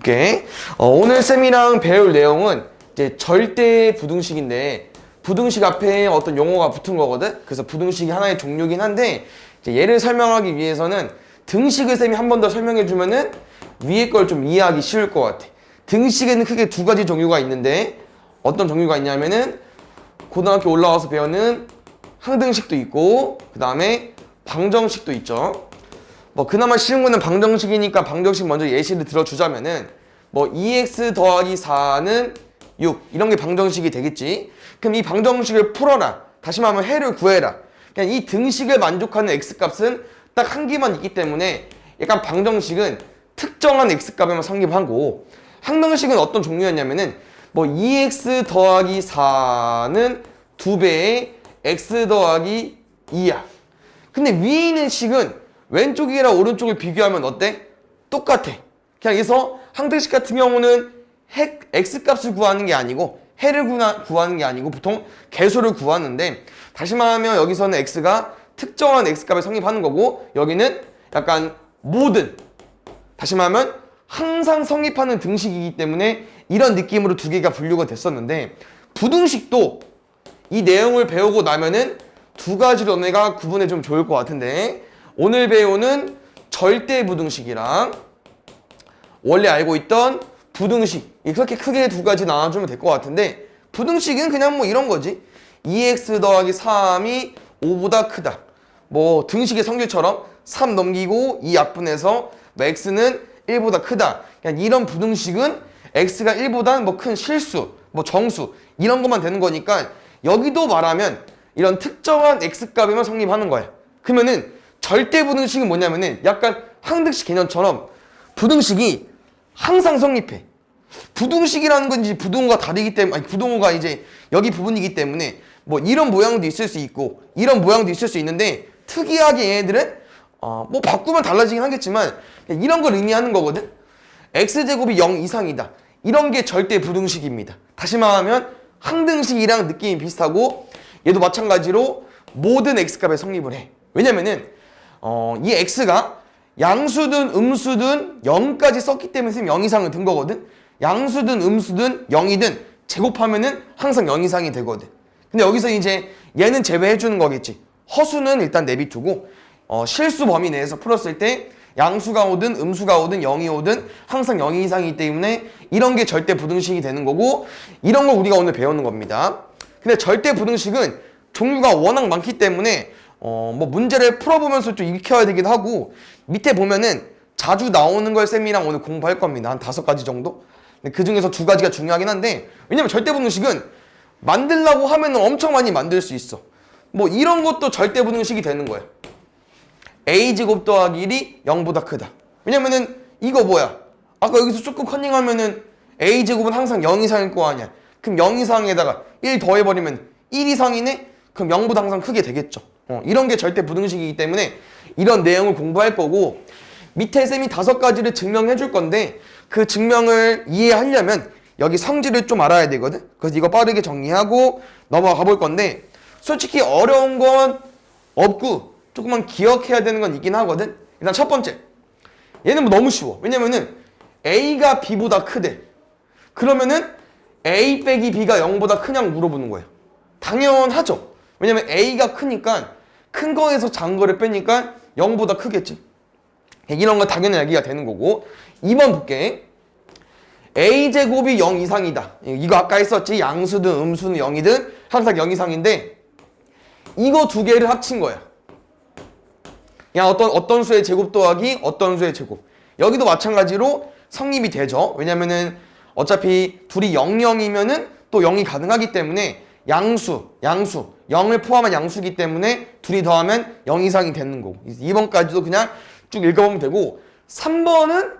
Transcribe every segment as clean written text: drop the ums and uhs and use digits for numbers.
볼게. 오늘 쌤이랑 배울 내용은 이제 절대 부등식인데 부등식 앞에 어떤 용어가 붙은 거거든. 그래서 부등식이 하나의 종류긴 한데 이제 얘를 설명하기 위해서는 등식을 쌤이 한 번 더 설명해 주면은 위에 걸 좀 이해하기 쉬울 것 같아. 등식에는 크게 두 가지 종류가 있는데 어떤 종류가 있냐면은 고등학교 올라와서 배우는 항등식도 있고 그 다음에 방정식도 있죠. 뭐 그나마 쉬운 거는 방정식이니까 방정식 먼저 예시를 들어주자면은 뭐 2x 더하기 4는 6 이런 게 방정식이 되겠지. 그럼 이 방정식을 풀어라. 다시 말하면 해를 구해라. 그냥 이 등식을 만족하는 x값은 딱 한 개만 있기 때문에 약간 방정식은 특정한 x값에만 성립하고 항등식은 어떤 종류였냐면은 뭐 2x 더하기 4는 2배의 x 더하기 2야. 근데 위에 있는 식은 왼쪽이랑 오른쪽을 비교하면 어때? 똑같아. 그냥 여기서 항등식 같은 경우는 x값을 구하는 게 아니고 해를 구하는 게 아니고 보통 개수를 구하는데 다시 말하면 여기서는 x가 특정한 x값에 성립하는 거고 여기는 약간 모든 다시 말하면 항상 성립하는 등식이기 때문에 이런 느낌으로 두 개가 분류가 됐었는데 부등식도 이 내용을 배우고 나면은 두 가지로 너네가 구분해 주면 좋을 것 같은데 오늘 배우는 절대 부등식이랑 원래 알고 있던 부등식 이렇게 크게 두 가지 나눠주면 될 것 같은데 부등식은 그냥 뭐 이런 거지 2x 더하기 3이 5보다 크다 뭐 등식의 성질처럼 3 넘기고 2 약분해서 뭐 x는 1보다 크다 그냥 이런 부등식은 x가 1보다 뭐 큰 실수 뭐 정수 이런 것만 되는 거니까 여기도 말하면 이런 특정한 x값에만 성립하는 거야. 그러면은 절대 부등식은 뭐냐면은 약간 항등식 개념처럼 부등식이 항상 성립해. 부등식이라는 건 이제 부등호가 다르기 때문에 아니 부등호가 이제 여기 부분이기 때문에 뭐 이런 모양도 있을 수 있고 이런 모양도 있을 수 있는데 특이하게 얘네들은 뭐 바꾸면 달라지긴 하겠지만 이런 걸 의미하는 거거든. x제곱이 0 이상이다. 이런 게 절대 부등식입니다. 다시 말하면 항등식이랑 느낌이 비슷하고 얘도 마찬가지로 모든 x값에 성립을 해. 왜냐면은 이 x가 양수든 음수든 0까지 썼기 때문에 선생님 0 이상을 든 거거든. 양수든 음수든 0이든 제곱하면은 항상 0 이상이 되거든. 근데 여기서 이제 얘는 제외해 주는 거겠지. 허수는 일단 내비두고 실수 범위 내에서 풀었을 때 양수가 오든 음수가 오든 0이 오든 항상 0 이상이기 때문에 이런 게 절대 부등식이 되는 거고 이런 걸 우리가 오늘 배우는 겁니다. 근데 절대 부등식은 종류가 워낙 많기 때문에 뭐 문제를 풀어보면서 좀 익혀야 되기도 하고 밑에 보면은 자주 나오는 걸 쌤이랑 오늘 공부할 겁니다. 한 5가지 정도? 근데 그 중에서 2가지가 중요하긴 한데 왜냐면 절대 부등식은 만들려고 하면 엄청 많이 만들 수 있어. 뭐 이런 것도 절대 부등식이 되는 거야. a제곱 더하기 1이 0보다 크다. 왜냐면은 이거 뭐야? 아까 여기서 조금 커닝하면은 a제곱은 항상 0 이상일 거 아니야. 그럼 0 이상에다가 1 더해버리면 1 이상이네? 그럼 0보다 항상 크게 되겠죠. 이런 게 절대 부등식이기 때문에 이런 내용을 공부할 거고 밑에 쌤이 5가지를 증명해 줄 건데 그 증명을 이해하려면 여기 성질을 좀 알아야 되거든. 그래서 이거 빠르게 정리하고 넘어가 볼 건데 솔직히 어려운 건 없고 조금만 기억해야 되는 건 있긴 하거든. 일단 첫 번째 얘는 뭐 너무 쉬워. 왜냐면은 a가 b보다 크대. 그러면은 a 빼기 b가 0보다 크냐고 물어보는 거예요. 당연하죠. 왜냐면 a가 크니까 큰 거에서 작은 거를 빼니까 0보다 크겠지. 이런 건 당연히 얘기가 되는 거고 2번 볼게. a제곱이 0 이상이다. 이거 아까 했었지. 양수든 음수는 0이든 항상 0 이상인데 이거 두 개를 합친 거야. 그냥 어떤 수의 제곱 더하기 어떤 수의 제곱. 여기도 마찬가지로 성립이 되죠. 왜냐면은 어차피 둘이 0, 0이면은 또 0이 가능하기 때문에 양수 0을 포함한 양수이기 때문에 둘이 더하면 0 이상이 되는 거고 2번까지도 그냥 쭉 읽어보면 되고 3번은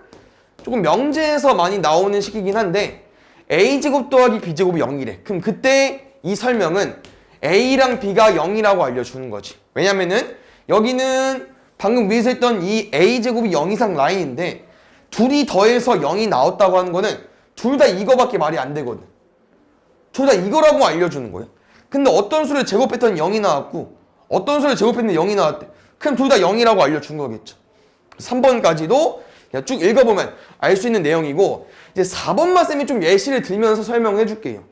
조금 명제에서 많이 나오는 식이긴 한데 a제곱 더하기 b제곱이 0이래. 그럼 그때 이 설명은 a랑 b가 0이라고 알려주는 거지. 왜냐면은 여기는 방금 위에서 했던 이 a제곱이 0 이상 라인인데 둘이 더해서 0이 나왔다고 하는 거는 둘 다 이거밖에 말이 안 되거든. 둘 다 이거라고 알려주는 거예요. 근데 어떤 수를 제곱했더니 0이 나왔고 어떤 수를 제곱했는데 0이 나왔대. 그럼 둘 다 0이라고 알려준 거겠죠. 3번까지도 그냥 쭉 읽어보면 알 수 있는 내용이고, 이제 4번만 쌤이 좀 예시를 들면서 설명해 줄게요.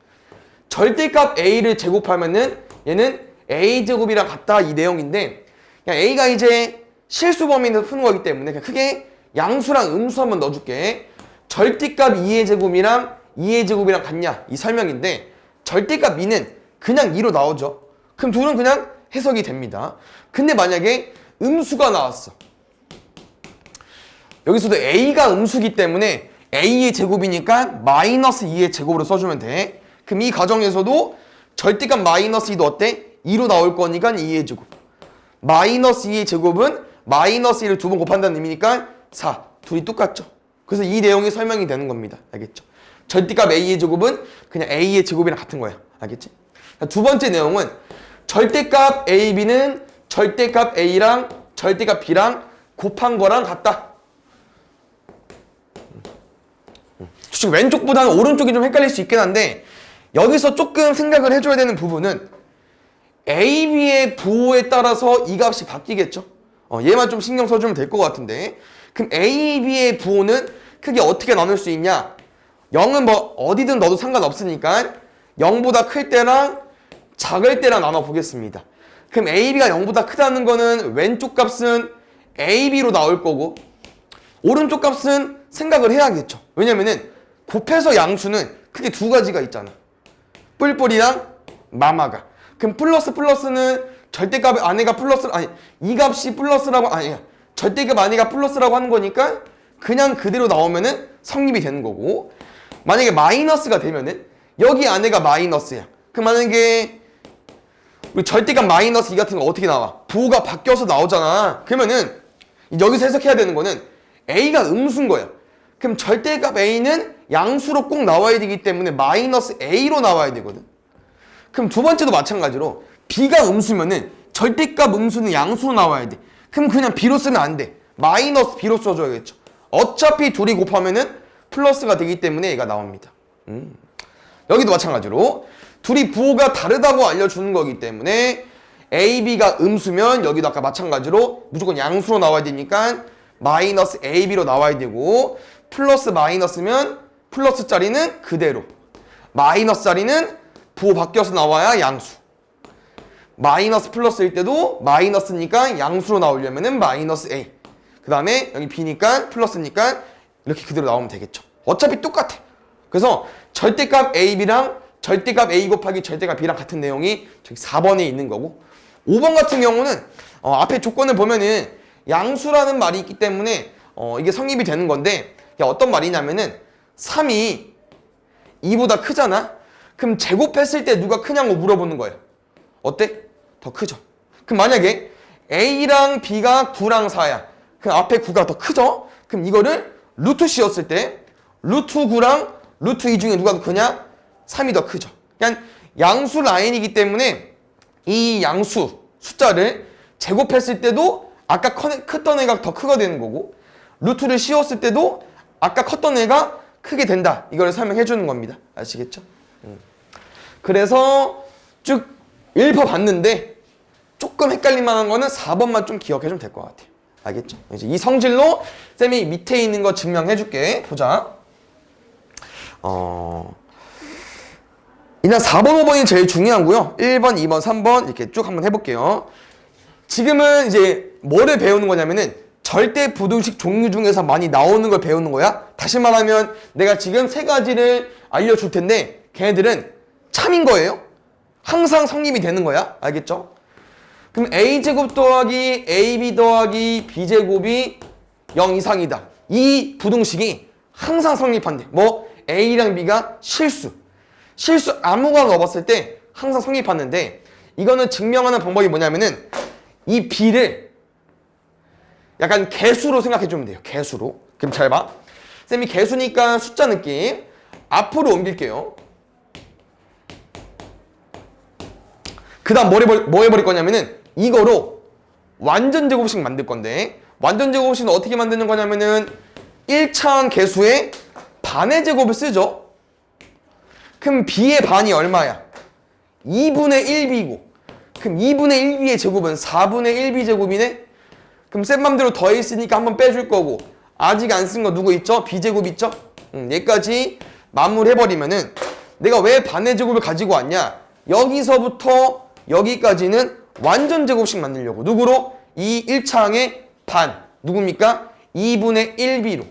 절대값 a를 제곱하면은 얘는 a제곱이랑 같다, 이 내용인데, 그냥 a가 이제 실수 범위에서 푸는 거기 때문에 그냥 크게 양수랑 음수 한번 넣어줄게. 절대값 2의 제곱이랑 2의 제곱이랑 같냐, 이 설명인데, 절대값 2는 그냥 2로 나오죠. 그럼 둘은 그냥 해석이 됩니다. 근데 만약에 음수가 나왔어. 여기서도 a가 음수기 때문에 a의 제곱이니까 마이너스 2의 제곱으로 써주면 돼. 그럼 이 과정에서도 절대값 마이너스 2도 어때? 2로 나올 거니까 2의 제곱. 마이너스 2의 제곱은 마이너스 1을 두 번 곱한다는 의미니까 4. 둘이 똑같죠. 그래서 이 내용이 설명이 되는 겁니다. 알겠죠? 절대값 a의 제곱은 그냥 a의 제곱이랑 같은 거야. 알겠지? 두 번째 내용은 절대값 a, b는 절대값 a랑 절대값 b랑 곱한 거랑 같다. 솔직히 왼쪽보다는 오른쪽이 좀 헷갈릴 수 있긴 한데, 여기서 조금 생각을 해줘야 되는 부분은 a, b의 부호에 따라서 이 값이 바뀌겠죠? 얘만 좀 신경 써주면 될 것 같은데, 그럼 a, b의 부호는 크게 어떻게 나눌 수 있냐? 0은 뭐 어디든 넣어도 상관없으니까 0보다 클 때랑 작을 때랑 나눠 보겠습니다. 그럼 a, b가 0보다 크다는 거는 왼쪽 값은 a, b로 나올 거고, 오른쪽 값은 생각을 해야겠죠. 왜냐면은 곱해서 양수는 크게 두 가지가 있잖아. 뿔뿔이랑 마마가. 그럼 플러스는 절대값 안에가 플러스, 아니 이 값이 플러스라고, 아니야, 절대값 안에가 플러스라고 하는 거니까 그냥 그대로 나오면은 성립이 되는 거고, 만약에 마이너스가 되면은 여기 안에가 마이너스야. 그럼 만약에 우리 절대값 마이너스 2 같은 거 어떻게 나와? 부호가 바뀌어서 나오잖아. 그러면은 여기서 해석해야 되는 거는 a가 음수인 거야. 그럼 절대값 a는 양수로 꼭 나와야 되기 때문에 마이너스 a로 나와야 되거든. 그럼 두 번째도 마찬가지로 b가 음수면은 절대값 음수는 양수로 나와야 돼. 그럼 그냥 b로 쓰면 안 돼. 마이너스 b로 써줘야겠죠. 어차피 둘이 곱하면은 플러스가 되기 때문에 얘가 나옵니다. 여기도 마찬가지로 둘이 부호가 다르다고 알려주는 거기 때문에 a, b가 음수면 여기도 아까 마찬가지로 무조건 양수로 나와야 되니까 마이너스 a, b로 나와야 되고, 플러스 마이너스면 플러스 자리는 그대로, 마이너스 자리는 부호 바뀌어서 나와야 양수, 마이너스 플러스일 때도 마이너스니까 양수로 나오려면은 마이너스 a, 그 다음에 여기 b니까 플러스니까 이렇게 그대로 나오면 되겠죠. 어차피 똑같아. 그래서 절대값 a, b랑 절대값 a 곱하기 절대값 b랑 같은 내용이 저기 4번에 있는 거고, 5번 같은 경우는 앞에 조건을 보면은 양수라는 말이 있기 때문에 이게 성립이 되는 건데, 어떤 말이냐면은 3이 2보다 크잖아? 그럼 제곱했을 때 누가 크냐고 물어보는 거예요. 어때? 더 크죠? 그럼 만약에 a랑 b가 9랑 4야. 그럼 앞에 9가 더 크죠? 그럼 이거를 루트 씌웠을 때 루트 9랑 루트 2 중에 누가 더 크냐? 3이 더 크죠. 그냥 양수 라인이기 때문에 이 양수 숫자를 제곱했을 때도 아까 컸던 애가 더 크게 되는 거고, 루트를 씌웠을 때도 아까 컸던 애가 크게 된다. 이걸 설명해 주는 겁니다. 아시겠죠? 그래서 쭉 읽어봤는데 조금 헷갈릴 만한 거는 4번만 좀 기억해 주면 될 것 같아요. 알겠죠? 이제 이 성질로 쌤이 밑에 있는 거 증명해 줄게. 보자. 일단 4번, 5번이 제일 중요하고요. 1번, 2번, 3번 이렇게 쭉 한번 해볼게요. 지금은 이제 뭐를 배우는 거냐면은 절대 부등식 종류 중에서 많이 나오는 걸 배우는 거야. 다시 말하면 내가 지금 세 가지를 알려줄 텐데 걔네들은 참인 거예요. 항상 성립이 되는 거야. 알겠죠? 그럼 a제곱 더하기 ab 더하기 b제곱이 0 이상이다. 이 부등식이 항상 성립한대. 뭐 a랑 b가 실수 아무거나 넣어봤을 때 항상 성립하는데, 이거는 증명하는 방법이 뭐냐면은 이 b를 약간 개수로 생각해주면 돼요. 개수로. 그럼 잘 봐. 쌤이 개수니까 숫자 느낌 앞으로 옮길게요. 그 다음 뭐 해버릴 거냐면은 이거로 완전 제곱식 만들 건데, 완전 제곱식은 어떻게 만드는 거냐면은 1차원 개수의 반의 제곱을 쓰죠. 그럼 b의 반이 얼마야? 2분의 1b고, 그럼 2분의 1b의 제곱은 4분의 1b 제곱이네? 그럼 쌤 맘대로 더해있으니까 한번 빼줄 거고, 아직 안 쓴 거 누구 있죠? B제곱 있죠? 얘까지 마무리해버리면은 내가 왜 반의 제곱을 가지고 왔냐? 여기서부터 여기까지는 완전 제곱식 만들려고. 누구로? 이 1차항의 반. 누굽니까? 2분의 1b로.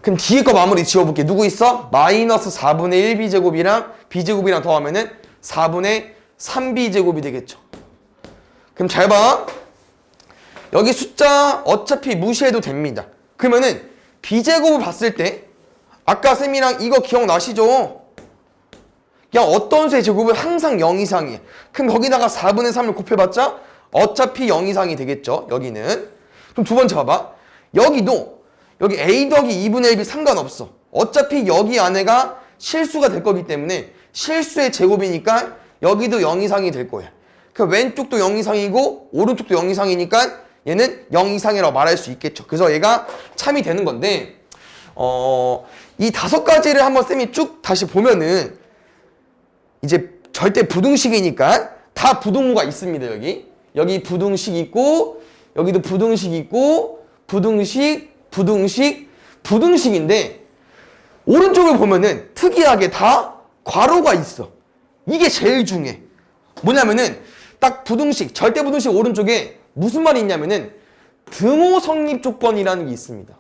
그럼 뒤에 거 마무리 지워볼게. 누구 있어? 마이너스 4분의 1b제곱이랑 b제곱이랑 더하면은 4분의 3b제곱이 되겠죠. 그럼 잘 봐. 여기 숫자 어차피 무시해도 됩니다. 그러면은 b제곱을 봤을 때 아까 쌤이랑 이거 기억나시죠? 그냥 어떤 수의 제곱은 항상 0 이상이에요. 그럼 거기다가 4분의 3을 곱해봤자 어차피 0 이상이 되겠죠. 여기는. 그럼 두 번째 봐봐. 여기도 여기 a 더하기 2분의 1이 상관없어. 어차피 여기 안에가 실수가 될 거기 때문에 실수의 제곱이니까 여기도 0 이상이 될 거야. 그 왼쪽도 0 이상이고 오른쪽도 0 이상이니까 얘는 0 이상이라고 말할 수 있겠죠. 그래서 얘가 참이 되는 건데 이 5가지를 한번 쌤이 쭉 다시 보면은 이제 절대 부등식이니까 다 부등호가 있습니다. 여기 부등식 있고 여기도 부등식 있고 부등식인데 오른쪽을 보면은 특이하게 다 괄호가 있어. 이게 제일 중요해. 뭐냐면은 딱 부등식, 절대 부등식 오른쪽에 무슨 말이 있냐면은 등호 성립 조건이라는 게 있습니다.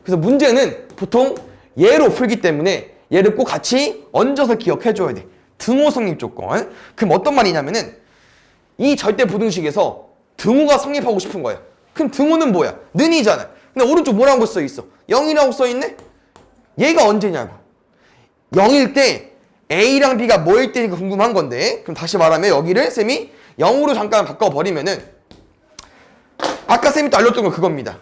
그래서 문제는 보통 얘로 풀기 때문에 얘를 꼭 같이 얹어서 기억해줘야 돼. 등호 성립 조건. 그럼 어떤 말이냐면은 이 절대 부등식에서 등호가 성립하고 싶은 거야. 그럼 등호는 뭐야? 는이잖아. 근데 오른쪽 뭐라고 써있어? 0이라고 써있네? 얘가 언제냐고. 0일 때 A랑 B가 뭐일 때니까 궁금한 건데, 그럼 다시 말하면 여기를 쌤이 0으로 잠깐 바꿔버리면은 아까 쌤이 또 알려줬던 건 그겁니다.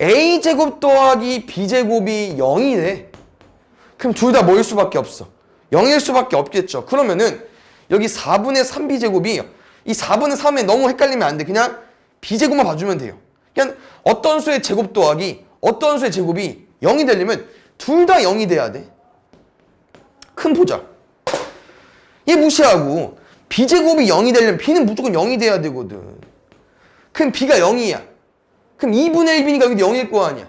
A제곱 더하기 B제곱이 0이네. 그럼 둘 다 뭐일 수밖에 없어? 0일 수밖에 없겠죠. 그러면은 여기 4분의 3B제곱이 이 4분의 3에 너무 헷갈리면 안 돼. 그냥 B제곱만 봐주면 돼요. 그냥 어떤 수의 제곱 더하기 어떤 수의 제곱이 0이 되려면 둘 다 0이 돼야 돼. 큰 보자. 얘 무시하고 B제곱이 0이 되려면 B는 무조건 0이 돼야 되거든. 그럼 B가 0이야. 그럼 2분의 1B니까 여기도 0일 거 아니야.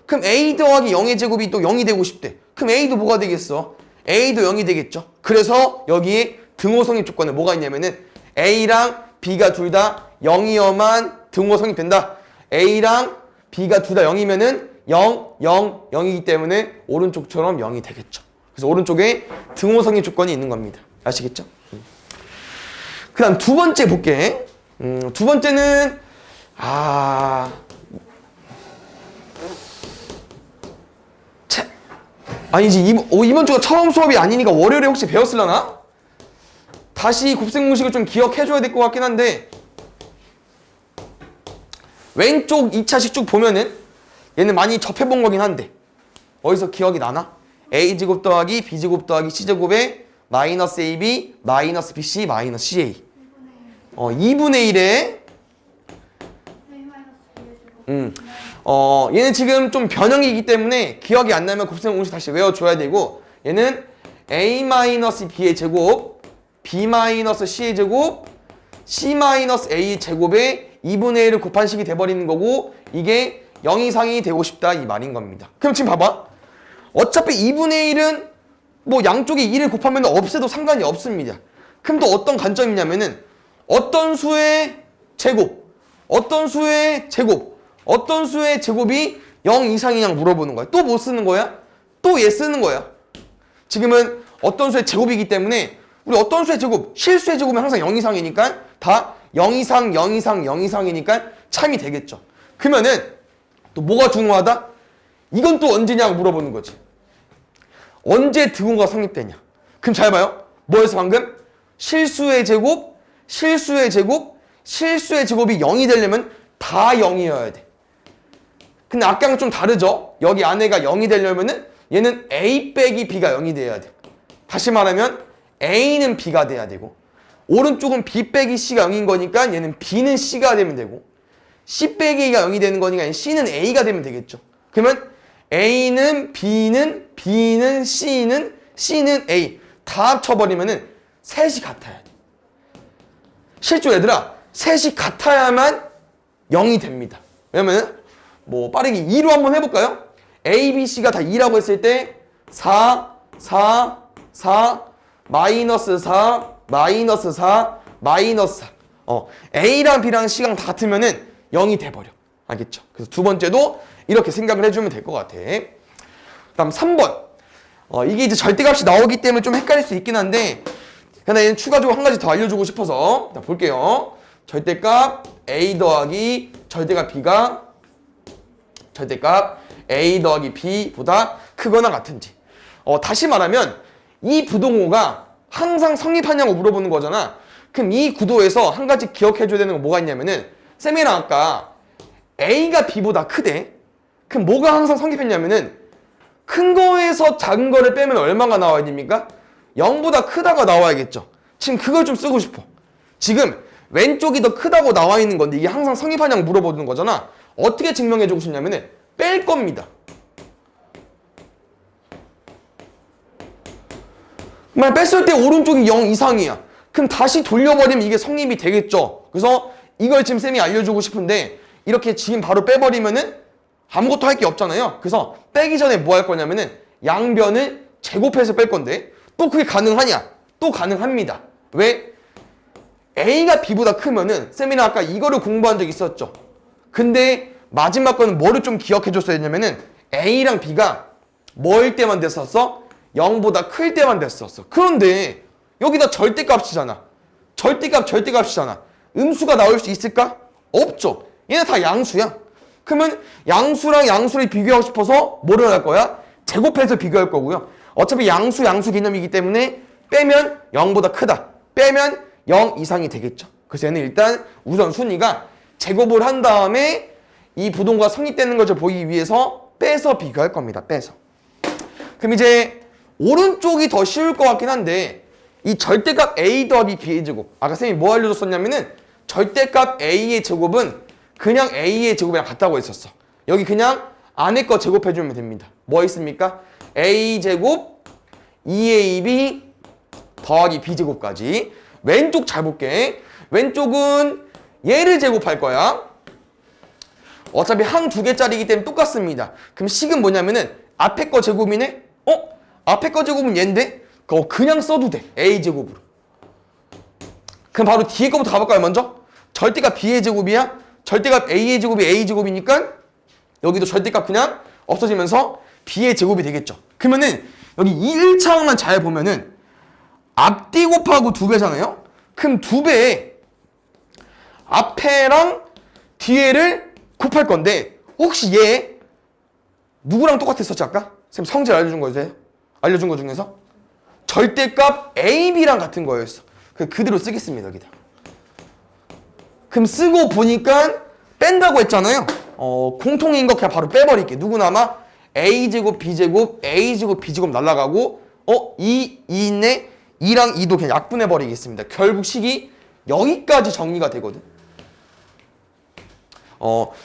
그럼 A 더하기 0의 제곱이 또 0이 되고 싶대. 그럼 A도 뭐가 되겠어? A도 0이 되겠죠. 그래서 여기에 등호 성립 조건에 뭐가 있냐면은 A랑 B가 둘 다 0이어만 등호 성립된다. A랑 B가 둘 다 0이면은 0, 0, 0이기 때문에 오른쪽처럼 0이 되겠죠. 그래서 오른쪽에 등호 성립 조건이 있는 겁니다. 아시겠죠? 그 다음 두 번째 볼게. 두 번째는 아니지 이번 주가 처음 수업이 아니니까 월요일에 혹시 배웠을라나? 다시 곱셈 공식을 좀 기억해줘야 될 것 같긴 한데 왼쪽 2차식 쭉 보면은 얘는 많이 접해본 거긴 한데 어디서 기억이 나나? A제곱 더하기 B제곱 더하기 C제곱에 마이너스 AB 마이너스 BC 마이너스 CA 2분의 1에 얘는 지금 좀 변형이기 때문에 기억이 안 나면 곱셈 공식 다시 외워줘야 되고 얘는 A-B의 제곱 B-C의 제곱 C-A의 제곱에 2분의 1을 곱한 식이 돼버리는 거고 이게 0 이상이 되고 싶다 이 말인 겁니다. 그럼 지금 봐봐. 어차피 2분의 1은 뭐 양쪽에 1을 곱하면 없애도 상관이 없습니다. 그럼 또 어떤 관점이냐면은 어떤 수의 제곱 어떤 수의 제곱이 0 이상이냐 물어보는 거야. 또 뭐 쓰는 거야? 또 얘 쓰는 거야. 지금은 어떤 수의 제곱이기 때문에 우리 어떤 수의 제곱, 실수의 제곱은 항상 0 이상이니까 다 0 이상, 0 이상, 0 이상이니까 참이 되겠죠. 그러면은 또 뭐가 중요하다? 이건 또 언제냐고 물어보는 거지. 언제 등호가 성립되냐. 그럼 잘 봐요. 뭐였어 방금? 실수의 제곱이 0이 되려면 다 0이어야 돼. 근데 아까랑 좀 다르죠? 여기 안에가 0이 되려면은 얘는 A 빼기 B가 0이 돼야 돼. 다시 말하면 A는 B가 돼야 되고 오른쪽은 B 빼기 C가 0인 거니까 얘는 B는 C가 되면 되고 C 빼기 A가 0이 되는 거니까 C는 A가 되면 되겠죠. 그러면 A는 B는 C는 A 다 합쳐버리면은 셋이 같아야 돼. 실제로 얘들아 셋이 같아야만 0이 됩니다. 왜냐면 뭐 빠르게 2로 한번 해볼까요? A, B, C가 다 2라고 했을 때 4, 4, 4, 마이너스 4, 마이너스 4, 마이너스 4. A랑 B랑 C랑 다 같으면은 0이 돼버려. 알겠죠? 그래서 두 번째도 이렇게 생각을 해주면 될 것 같아. 그다음 3번. 이게 이제 절대값이 나오기 때문에 좀 헷갈릴 수 있긴 한데, 그냥 얘는 추가적으로 한 가지 더 알려주고 싶어서 볼게요. 절대값 A 더하기 절대값 B가 절대값 A 더하기 B보다 크거나 같은지. 다시 말하면 이 부동호가 항상 성립하냐고 물어보는 거잖아. 그럼 이 구도에서 한 가지 기억해줘야 되는 건 뭐가 있냐면은, 쌤이랑 아까 A가 B보다 크대. 그럼 뭐가 항상 성립했냐면은, 큰 거에서 작은 거를 빼면 얼마가 나와야 됩니까? 0보다 크다가 나와야겠죠. 지금 그걸 좀 쓰고 싶어. 지금 왼쪽이 더 크다고 나와 있는 건데 이게 항상 성립하냐고 물어보는 거잖아. 어떻게 증명해주고 싶냐면은 뺄 겁니다. 만약 뺐을 때 오른쪽이 0 이상이야. 그럼 다시 돌려버리면 이게 성립이 되겠죠. 그래서 이걸 지금 쌤이 알려주고 싶은데, 이렇게 지금 바로 빼버리면은 아무것도 할 게 없잖아요. 그래서 빼기 전에 뭐 할 거냐면은 양변을 제곱해서 뺄 건데, 또 그게 가능하냐? 또 가능합니다. 왜? A가 B보다 크면은 쌤이랑 아까 이거를 공부한 적 있었죠. 근데 마지막 거는 뭐를 좀 기억해 줬어야 했냐면은 A랑 B가 뭐일 때만 됐었어? 0보다 클 때만 됐었어. 그런데 여기다 절대값이잖아. 절대값이잖아. 음수가 나올 수 있을까? 없죠. 얘네 다 양수야. 그러면 양수랑 양수를 비교하고 싶어서 뭐를 할 거야? 제곱해서 비교할 거고요. 어차피 양수 개념이기 때문에 빼면 0보다 크다. 빼면 0 이상이 되겠죠. 그래서 얘는 일단 우선 순위가 제곱을 한 다음에 이 부동호가 성립되는 것을 보기 위해서 빼서 비교할 겁니다. 빼서. 그럼 이제 오른쪽이 더 쉬울 것 같긴 한데, 이 절대값 A 더하기 B의 제곱. 아까 선생님이 뭐 알려줬었냐면은 절대값 A의 제곱은 그냥 A의 제곱이랑 같다고 했었어. 여기 그냥 안에 거 제곱해주면 됩니다. 뭐 있습니까? A 제곱 2AB 더하기 B 제곱까지. 왼쪽 잘 볼게. 왼쪽은 얘를 제곱할 거야. 어차피 항 두 개짜리이기 때문에 똑같습니다. 그럼 식은 뭐냐면은 앞에 거 제곱이네? 앞에 거 제곱은 얘인데? 그거 그냥 써도 돼. A 제곱으로. 그럼 바로 뒤에 거부터 가볼까요, 먼저? 절대값 B의 제곱이야? 절대값 A의 제곱이 A 제곱이니까 여기도 절대값 그냥 없어지면서 B의 제곱이 되겠죠. 그러면은 여기 이 1차항만 잘 보면은 앞뒤 곱하고 2배잖아요? 그럼 2배에 앞에랑 뒤에를 곱할 건데, 혹시 얘 누구랑 똑같았었지 아까? 쌤 성질 알려준 거세요? 알려준 거 중에서? 절대값 AB랑 같은 거였어. 그대로 쓰겠습니다, 여기다. 그럼 쓰고 보니까 뺀다고 했잖아요. 공통인 거 그냥 바로 빼버릴게. 누구나마 A제곱, B제곱, A제곱, B제곱 날라가고 2 있네? 2랑 2도 그냥 약분해버리겠습니다. 결국 식이 여기까지 정리가 되거든.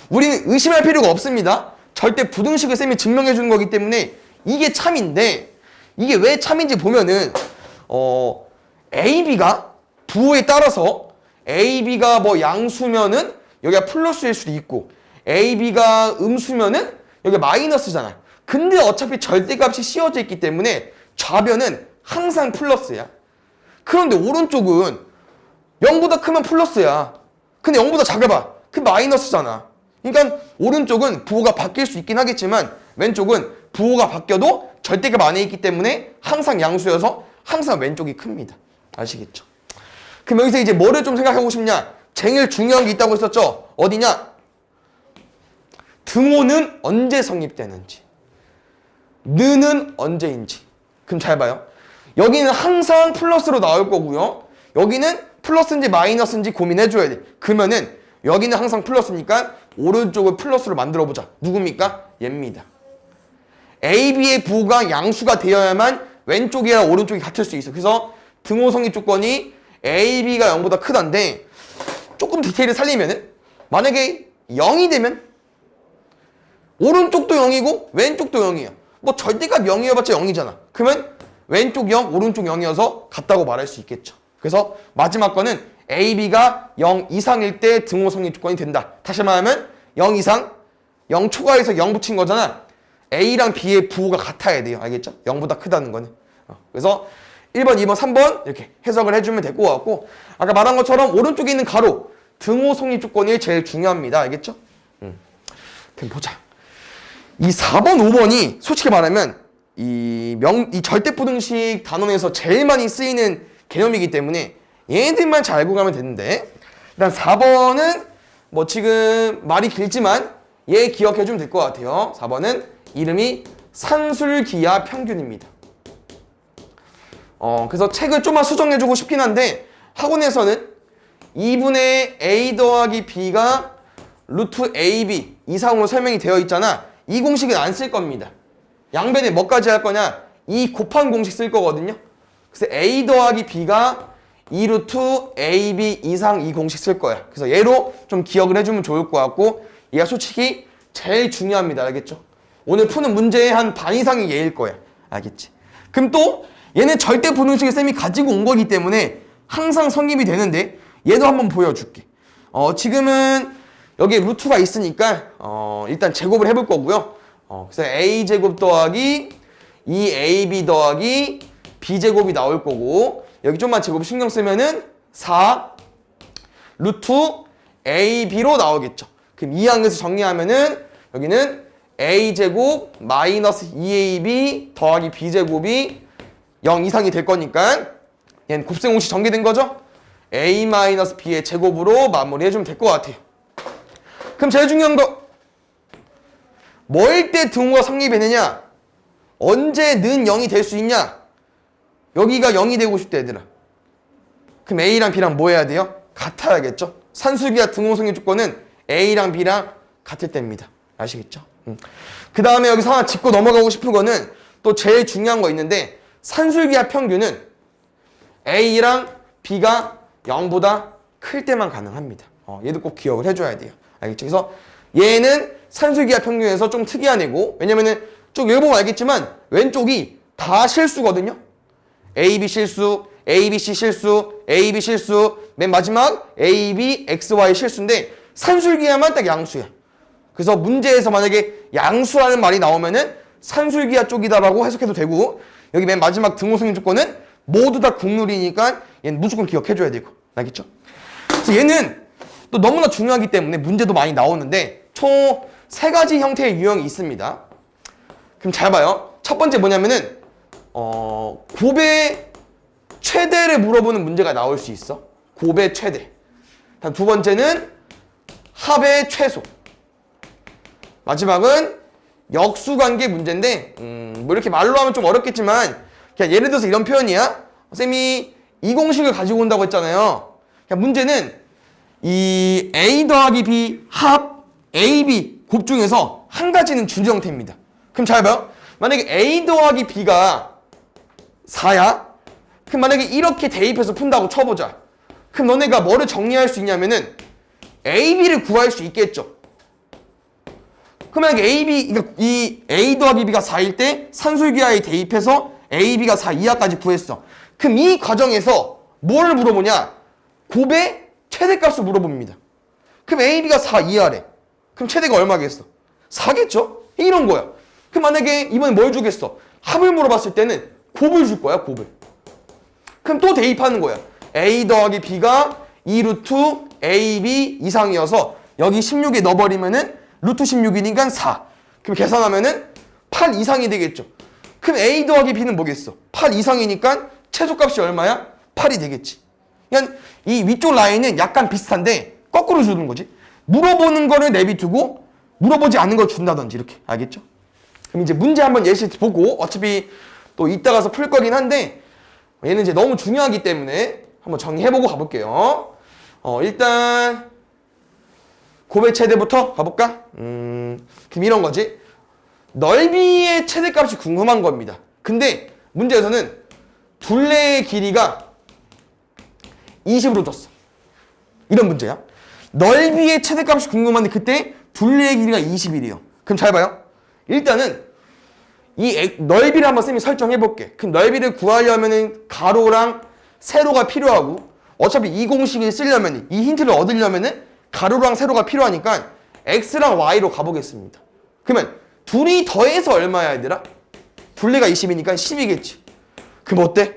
우리는 의심할 필요가 없습니다. 절대 부등식을 쌤이 증명해 주는 거기 때문에 이게 참인데, 이게 왜 참인지 보면은 AB가 부호에 따라서 AB가 뭐 양수면은 여기가 플러스일 수도 있고, AB가 음수면은 여기가 마이너스잖아. 근데 어차피 절대값이 씌워져 있기 때문에 좌변은 항상 플러스야. 그런데 오른쪽은 0보다 크면 플러스야. 근데 0보다 작아봐. 그 마이너스잖아. 그러니까 오른쪽은 부호가 바뀔 수 있긴 하겠지만 왼쪽은 부호가 바뀌어도 절대값 안에 있기 때문에 항상 양수여서 항상 왼쪽이 큽니다. 아시겠죠? 그럼 여기서 이제 뭐를 좀 생각하고 싶냐? 제일 중요한 게 있다고 했었죠? 어디냐? 등호는 언제 성립되는지, 느는 언제인지. 그럼 잘 봐요. 여기는 항상 플러스로 나올 거고요. 여기는 플러스인지 마이너스인지 고민해줘야 돼. 그러면은 여기는 항상 플러스니까 오른쪽을 플러스로 만들어보자. 누굽니까? 얘입니다. AB의 부호가 양수가 되어야만 왼쪽이랑 오른쪽이 같을 수 있어. 그래서 등호 성립 조건이 AB가 0보다 크다인데, 조금 디테일을 살리면은 만약에 0이 되면 오른쪽도 0이고 왼쪽도 0이야. 뭐 절대값 0이어봤자 0이잖아. 그러면 왼쪽 0, 오른쪽 0이어서 같다고 말할 수 있겠죠. 그래서 마지막 거는 AB가 0 이상일 때 등호 성립 조건이 된다. 다시 말하면 0 이상, 0 초과해서 0 붙인 거잖아. A랑 B의 부호가 같아야 돼요. 알겠죠? 0보다 크다는 거는. 그래서 1번, 2번, 3번 이렇게 해석을 해주면 될 것 같고, 아까 말한 것처럼 오른쪽에 있는 가로 등호 성립 조건이 제일 중요합니다. 알겠죠? 그럼 보자. 이 4번, 5번이 솔직히 말하면 이 절대부등식 단원에서 제일 많이 쓰이는 개념이기 때문에 얘네들만 잘 알고 가면 되는데, 일단 4번은 뭐 지금 말이 길지만 얘 기억해주면 될 것 같아요. 4번은 이름이 산술기하 평균입니다. 그래서 책을 좀만 수정해주고 싶긴 한데 학원에서는 2분의 a 더하기 b가 루트 ab 이상으로 설명이 되어 있잖아. 이 공식은 안 쓸 겁니다. 양변에 뭐까지 할 거냐? 이 곱한 공식 쓸 거거든요. 그래서 a 더하기 b가 2루트 ab 이상 이 공식 쓸 거야. 그래서 얘로 좀 기억을 해주면 좋을 것 같고, 얘가 솔직히 제일 중요합니다. 알겠죠? 오늘 푸는 문제의 한 반 이상이 얘일 거야. 알겠지? 그럼 또 얘는 절대 부등식을 쌤이 가지고 온 거기 때문에 항상 성립이 되는데 얘도 한번 보여줄게. 지금은 여기에 루트가 있으니까 일단 제곱을 해볼 거고요. 그래서 a제곱 더하기 2ab 더하기 b제곱이 나올 거고, 여기 좀만 제곱 신경 쓰면은 4 루트 ab로 나오겠죠. 그럼 2항에서 정리하면은 여기는 a제곱 마이너스 2ab 더하기 b제곱이 0 이상이 될 거니까 얘는 곱셈공식 전개된 거죠? a 마이너스 b의 제곱으로 마무리해주면 될 것 같아요. 그럼 제일 중요한 거, 뭐일 때 등호가 성립되느냐? 언제는 0이 될 수 있냐? 여기가 0이 되고 싶다 얘들아. 그럼 a랑 b랑 뭐 해야 돼요? 같아야겠죠? 산술기하 등호 성립 조건은 a랑 b랑 같을 때입니다. 아시겠죠? 그 다음에 여기서 하나 짚고 넘어가고 싶은 거는 또 제일 중요한 거 있는데, 산술기하 평균은 a랑 b가 0보다 클 때만 가능합니다. 얘도 꼭 기억을 해줘야 돼요. 알겠죠? 그래서 얘는 산술기하 평균에서 좀 특이한 애고, 왜냐면은 쭉 읽어보면 알겠지만 왼쪽이 다 실수거든요. A, B 실수, A, B, C 실수, A, B 실수, 맨 마지막 A, B, X, Y 실수인데 산술기하만 딱 양수야. 그래서 문제에서 만약에 양수라는 말이 나오면은 산술기하 쪽이다라고 해석해도 되고, 여기 맨 마지막 등호 성립 조건은 모두 다 국룰이니까 얘는 무조건 기억해줘야 되고. 알겠죠? 그래서 얘는 또 너무나 중요하기 때문에 문제도 많이 나오는데 총 3가지 형태의 유형이 있습니다. 그럼 잘 봐요. 첫 번째 뭐냐면은 곱의 최대를 물어보는 문제가 나올 수 있어. 곱의 최대. 다음 두 번째는 합의 최소. 마지막은 역수관계 문제인데 뭐 이렇게 말로 하면 좀 어렵겠지만 그냥 예를 들어서 이런 표현이야. 쌤이 이 공식을 가지고 온다고 했잖아요. 그냥 문제는 이 a 더하기 b 합 a, b 곱 중에서 한 가지는 줄 형태입니다. 그럼 잘 봐요. 만약에 a 더하기 b가 4야. 그럼 만약에 이렇게 대입해서 푼다고 쳐보자. 그럼 너네가 뭐를 정리할 수 있냐면은 a, b를 구할 수 있겠죠. 그럼 만약에 이 a 더하기 b가 4일 때 산술기하에 대입해서 a, b가 4 이하까지 구했어. 그럼 이 과정에서 뭐를 물어보냐? 곱의 최대값을 물어봅니다. 그럼 a, b가 4 이하래. 그럼 최대가 얼마겠어? 4겠죠? 이런 거야. 그럼 만약에 이번에 뭘 주겠어? 합을 물어봤을 때는 곱을 줄 거야, 곱을. 그럼 또 대입하는 거야. a 더하기 b가 2루트 ab 이상이어서 여기 16에 넣어버리면은 루트 16이니까 4. 그럼 계산하면은 8 이상이 되겠죠. 그럼 a 더하기 b는 뭐겠어? 8 이상이니까 최소값이 얼마야? 8이 되겠지. 그냥 이 위쪽 라인은 약간 비슷한데 거꾸로 주는 거지. 물어보는 거를 내비두고 물어보지 않는 걸 준다든지 이렇게. 알겠죠? 그럼 이제 문제 한번 예시 보고 어차피 또 이따 가서 풀 거긴 한데 얘는 이제 너무 중요하기 때문에 한번 정리해보고 가볼게요. 일단 곱의 최대부터 가볼까? 그럼 이런 거지. 넓이의 최대값이 궁금한 겁니다. 근데 문제에서는 둘레의 길이가 20으로 줬어. 이런 문제야. 넓이의 최대값이 궁금한데 그때 둘레의 길이가 20이래요. 그럼 잘 봐요. 일단은 이 넓이를 한번 쌤이 설정해 볼게. 그럼 넓이를 구하려면은 가로랑 세로가 필요하고 어차피 이 공식을 쓰려면, 이 힌트를 얻으려면은 가로랑 세로가 필요하니까 x랑 y로 가보겠습니다. 그러면 둘이 더해서 얼마야 얘들아? 둘레가 20이니까 10이겠지. 그럼 어때?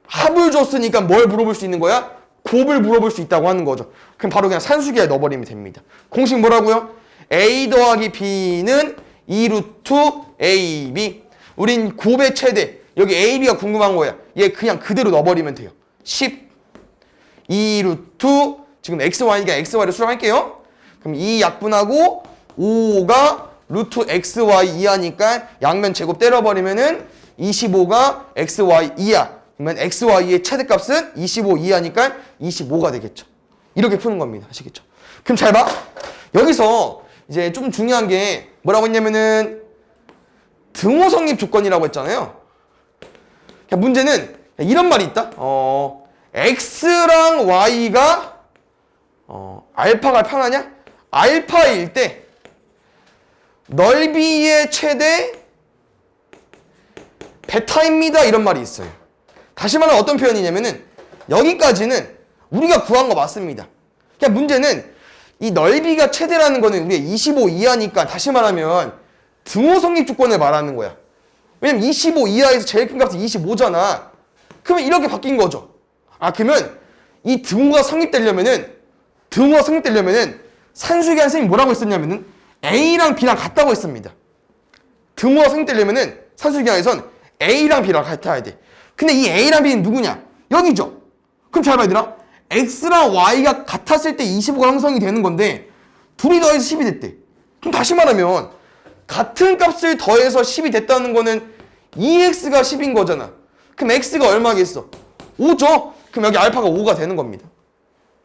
합을 줬으니까 뭘 물어볼 수 있는 거야? 곱을 물어볼 수 있다고 하는 거죠. 그럼 바로 그냥 산수기에 넣어버리면 됩니다. 공식 뭐라고요? a 더하기 b는 2루트 ab. 우린 곱의 최대. 여기 ab가 궁금한 거야. 얘 그냥 그대로 넣어버리면 돼요. 10 2루트 지금 xy니까 xy를 수정할게요. 그럼 2 약분하고 5가 루트 xy 이하니까 양면 제곱 때려버리면은 25가 xy 이하. 그러면 xy의 최대값은 25 이하니까 25가 되겠죠. 이렇게 푸는 겁니다. 아시겠죠? 그럼 잘 봐. 여기서 이제 좀 중요한 게 뭐라고 했냐면은 등호 성립 조건이라고 했잖아요. 문제는 이런 말이 있다. x랑 y가 알파가 편하냐? 알파일 때 넓이의 최대 베타입니다. 이런 말이 있어요. 다시 말하면 어떤 표현이냐면은 여기까지는 우리가 구한 거 맞습니다. 그냥 문제는 이 넓이가 최대라는 거는 우리가 25 이하니까 다시 말하면 등호 성립 조건을 말하는 거야. 왜냐면 25 이하에서 제일 큰 값이 25잖아. 그러면 이렇게 바뀐 거죠. 그러면 이 등호가 성립되려면은 산수기한 선생님이 뭐라고 했었냐면은 A랑 B랑 같다고 했습니다. 등호가 성립되려면은 산수기한에선 A랑 B랑 같아야 돼. 근데 이 A랑 B는 누구냐? 여기죠. 그럼 잘 봐 얘들아. X랑 Y가 같았을 때 25가 형성이 되는 건데 둘이 더해서 10이 됐대. 그럼 다시 말하면 같은 값을 더해서 10이 됐다는 거는 2x가 10인 거잖아. 그럼 x가 얼마겠어? 5죠? 그럼 여기 알파가 5가 되는 겁니다.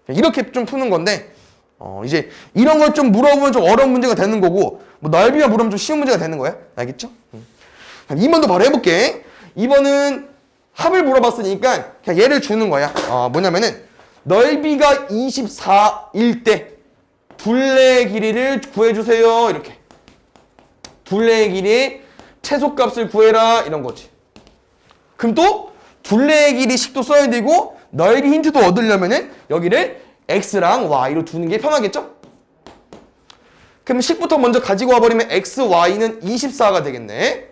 이렇게 좀 푸는 건데 이제 이런 걸 좀 물어보면 좀 어려운 문제가 되는 거고 뭐 넓이만 물으면 좀 쉬운 문제가 되는 거야. 알겠죠? 2번도 바로 해볼게. 2번은 합을 물어봤으니까 그냥 얘를 주는 거야. 뭐냐면은 넓이가 24일 때 둘레의 길이를 구해주세요. 이렇게. 둘레의 길이의 최소값을 구해라. 이런 거지. 그럼 또 둘레의 길이 식도 써야 되고 넓이 힌트도 얻으려면은 여기를 x랑 y로 두는 게 편하겠죠? 그럼 식부터 먼저 가지고 와버리면 x, y는 24가 되겠네.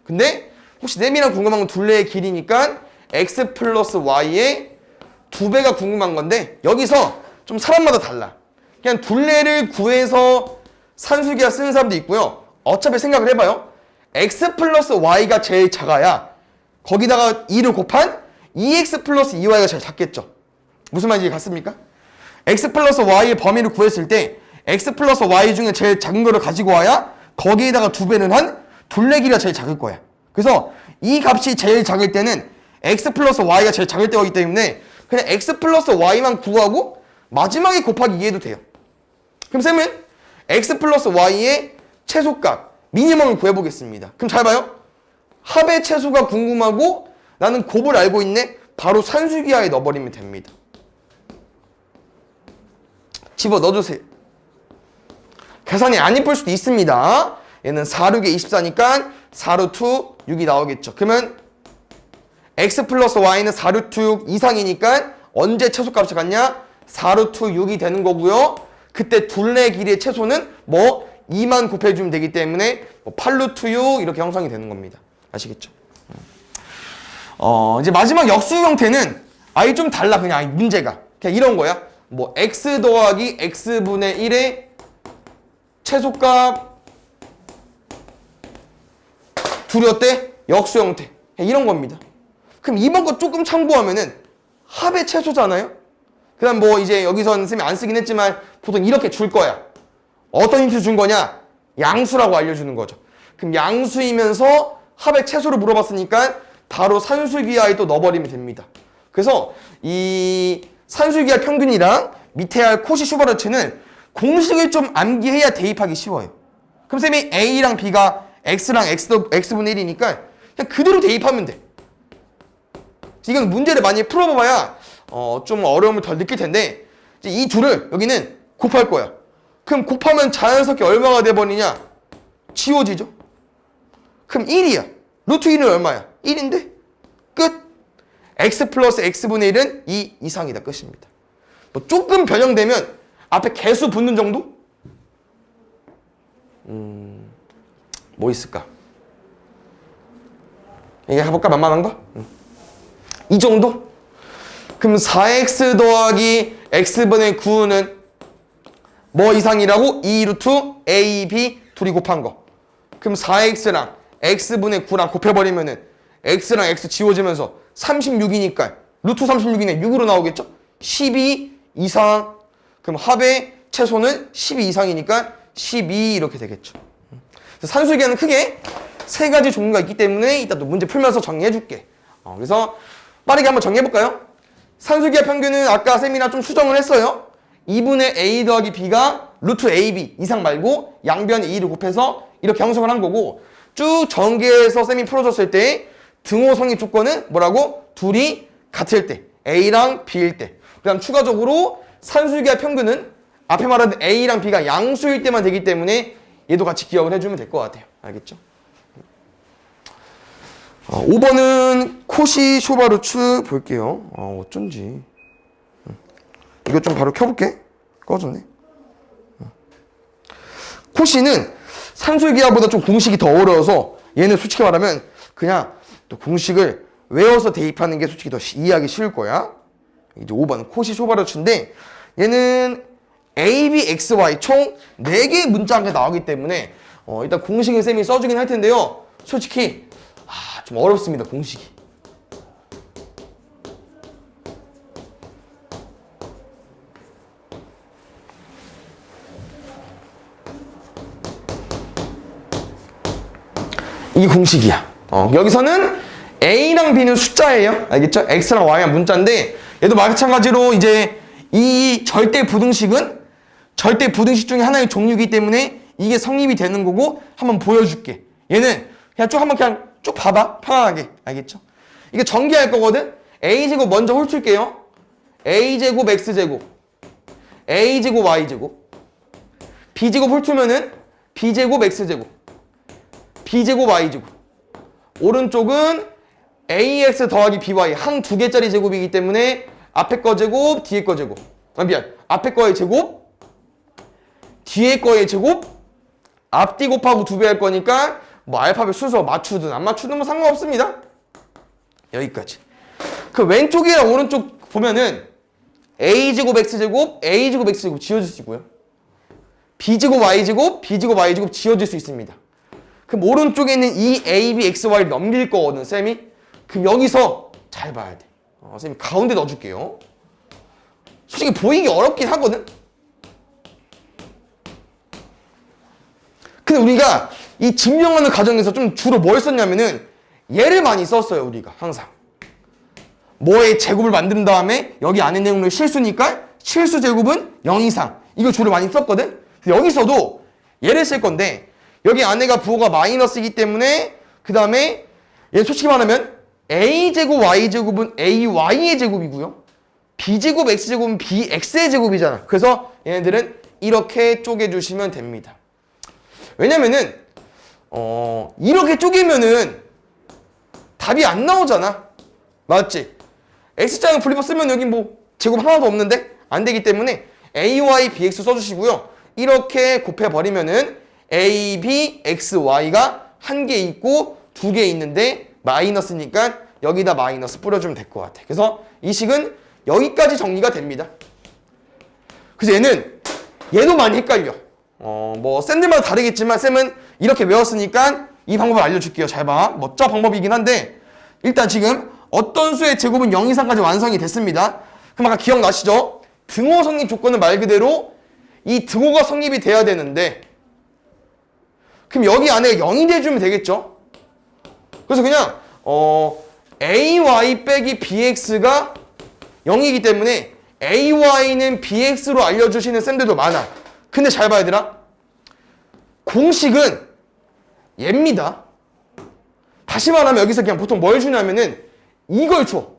근데 혹시 셈이랑 궁금한 건 둘레의 길이니까 x 플러스 y의 2배가 궁금한 건데 여기서 좀 사람마다 달라. 그냥 둘레를 구해서 산수기하 쓰는 사람도 있고요. 어차피 생각을 해봐요. x 플러스 y가 제일 작아야 거기다가 2를 곱한 2x 플러스 2y가 제일 작겠죠. 무슨 말인지 같습니까? x 플러스 y의 범위를 구했을 때 x 플러스 y 중에 제일 작은 거를 가지고 와야 거기에다가 2배는 한 둘레 길이가 제일 작을 거야. 그래서 이 값이 제일 작을 때는 x 플러스 y가 제일 작을 때이기 때문에 그냥 x 플러스 y만 구하고 마지막에 곱하기 2해도 돼요. 그럼 쌤은 x 플러스 y의 최소값 미니멈을 구해보겠습니다. 그럼 잘 봐요. 합의 최소가 궁금하고 나는 곱을 알고 있네. 바로 산수기하에 넣어버리면 됩니다. 집어 넣어주세요. 계산이 안 이쁠 수도 있습니다. 얘는 4, 6에 24니까 4루트 6이 나오겠죠. 그러면 x 플러스 y는 4루트 6 이상이니까 언제 최소값이 같냐? 4루트 6이 되는 거고요. 그때 둘레 길이의 최소는 뭐 2만 곱해주면 되기 때문에 8루트 6 이렇게 형성이 되는 겁니다. 아시겠죠? 이제 마지막 역수 형태는 아예 좀 달라. 그냥 문제가 그냥 이런 거야. 뭐 x 더하기 x분의 1의 최소값 둘이 어때? 역수 형태. 그냥 이런 겁니다. 그럼 이번 거 조금 참고하면은 합의 최소잖아요? 그 다음 뭐 이제 여기서는 쌤이 안 쓰긴 했지만 보통 이렇게 줄 거야. 어떤 힌트 준 거냐? 양수라고 알려주는 거죠. 그럼 양수이면서 합의 최소를 물어봤으니까 바로 산수기하에 또 넣어버리면 됩니다. 그래서 이 산수기하 평균이랑 밑에 할 코시 슈바르츠는 공식을 좀 암기해야 대입하기 쉬워요. 그럼 쌤이 A랑 B가 X랑 X분의 1이니까 그냥 그대로 대입하면 돼. 이건 문제를 많이 풀어봐야 좀 어려움을 덜 느낄 텐데 이 둘을 여기는 곱할 거야. 그럼 곱하면 자연스럽게 얼마가 돼버리냐? 지워지죠. 그럼 1이야. 루트 1은 얼마야? 1인데? 끝. x 플러스 x분의 1은 2 이상이다. 끝입니다. 뭐 조금 변형되면 앞에 개수 붙는 정도? 뭐 있을까? 이게 해볼까? 만만한 거? 이 정도? 그럼 4x 더하기 x분의 9는 뭐 이상이라고? 2루트 a, b 둘이 곱한 거. 그럼 4x랑 x분의 9랑 곱해버리면은 x랑 x 지워지면서 36이니까 루트 36이네 6으로 나오겠죠? 12 이상. 그럼 합의 최소는 12 이상이니까 12 이렇게 되겠죠. 산술계는 크게 세 가지 종류가 있기 때문에 이따 또 문제 풀면서 정리해 줄게. 그래서 빠르게 한번 정리해 볼까요? 산술기하 평균은 아까 쌤이랑 좀 수정을 했어요. 2분의 a 더하기 b가 루트 ab 이상 말고 양변 2를 곱해서 이렇게 형성을 한 거고, 쭉 전개해서 쌤이 풀어줬을 때 등호 성립 조건은 뭐라고? 둘이 같을 때, a랑 b일 때. 그 다음 추가적으로 산술기하 평균은 앞에 말한 a랑 b가 양수일 때만 되기 때문에 얘도 같이 기억을 해주면 될 것 같아요. 알겠죠? 5번은 코시 쇼바르츠 볼게요. 어쩐지. 이거 좀 바로 켜볼게. 꺼졌네. 코시는 산술기하보다 좀 공식이 더 어려워서 얘는 솔직히 말하면 그냥 또 공식을 외워서 대입하는 게 솔직히 더 이해하기 쉬울 거야. 이제 5번 코시 쇼바르츠인데 얘는 A, B, X, Y 총 4개의 문자가 나오기 때문에 일단 공식을 쌤이 써주긴 할 텐데요. 솔직히 좀 어렵습니다, 공식이. 이 공식이야. 여기서는 A랑 B는 숫자예요. 알겠죠? X랑 Y가 문자인데 얘도 마찬가지로 이제 이 절대 부등식은 절대 부등식 중에 하나의 종류이기 때문에 이게 성립이 되는 거고 한번 보여줄게. 얘는 그냥 쭉 봐봐. 편안하게. 알겠죠? 이게 전개할 거거든? A제곱 먼저 훑을게요. A제곱 X제곱 A제곱 Y제곱 B제곱 훑으면은 B제곱 X제곱 B제곱 Y제곱. 오른쪽은 AX 더하기 BY 한 두 개짜리 제곱이기 때문에 앞에 거 제곱, 뒤에 거 제곱. 앞에 거의 제곱, 뒤에 거의 제곱, 앞뒤 곱하고 2배 할 거니까 뭐 알파벳 순서 맞추든 안 맞추든 뭐 상관없습니다. 여기까지. 그 왼쪽이랑 오른쪽 보면은 A제곱 X제곱, A제곱 X제곱 지워질 수 있고요. B제곱 Y제곱, B제곱 Y제곱 지워질 수 있습니다. 그럼 오른쪽에 있는 이 A, B, X, Y를 넘길 거거든, 쌤이. 그럼 여기서 잘 봐야 돼. 쌤이 가운데 넣어줄게요. 솔직히 보이기 어렵긴 하거든? 근데 우리가 이 증명하는 과정에서 좀 주로 뭘 썼냐면은 얘를 많이 썼어요, 우리가. 항상. 뭐의 제곱을 만든 다음에 여기 안에 내용을 실수니까 실수 제곱은 0 이상. 이거 주로 많이 썼거든? 여기서도 얘를 쓸 건데 여기 안에가 부호가 마이너스이기 때문에 그 다음에 얘 솔직히 말하면 A제곱 Y제곱은 AY의 제곱이고요. B제곱 X제곱은 BX의 제곱이잖아. 그래서 얘네들은 이렇게 쪼개주시면 됩니다. 왜냐면은 이렇게 쪼개면은 답이 안 나오잖아. 맞지? X자는 분리법 쓰면 여기 뭐 제곱 하나도 없는데 안 되기 때문에 AY, BX 써주시고요. 이렇게 곱해버리면은 A, B, X, Y가 한 개 있고 2개 있는데 마이너스니까 여기다 마이너스 뿌려주면 될 것 같아. 그래서 이 식은 여기까지 정리가 됩니다. 그래서 얘도 많이 헷갈려. 뭐 쌤들마다 다르겠지만 쌤은 이렇게 외웠으니까 이 방법을 알려줄게요. 잘 봐. 멋져 방법이긴 한데 일단 지금 어떤 수의 제곱은 0 이상까지 완성이 됐습니다. 그럼 아까 기억나시죠? 등호 성립 조건은 말 그대로 이 등호가 성립이 돼야 되는데 그럼 여기 안에 0이 돼주면 되겠죠? 그래서 그냥 AY 빼기 BX가 0이기 때문에 AY는 BX로 알려주시는 쌤들도 많아. 근데 잘 봐야 되나? 공식은 얘입니다. 다시 말하면 여기서 그냥 보통 뭘 주냐면은 이걸 줘.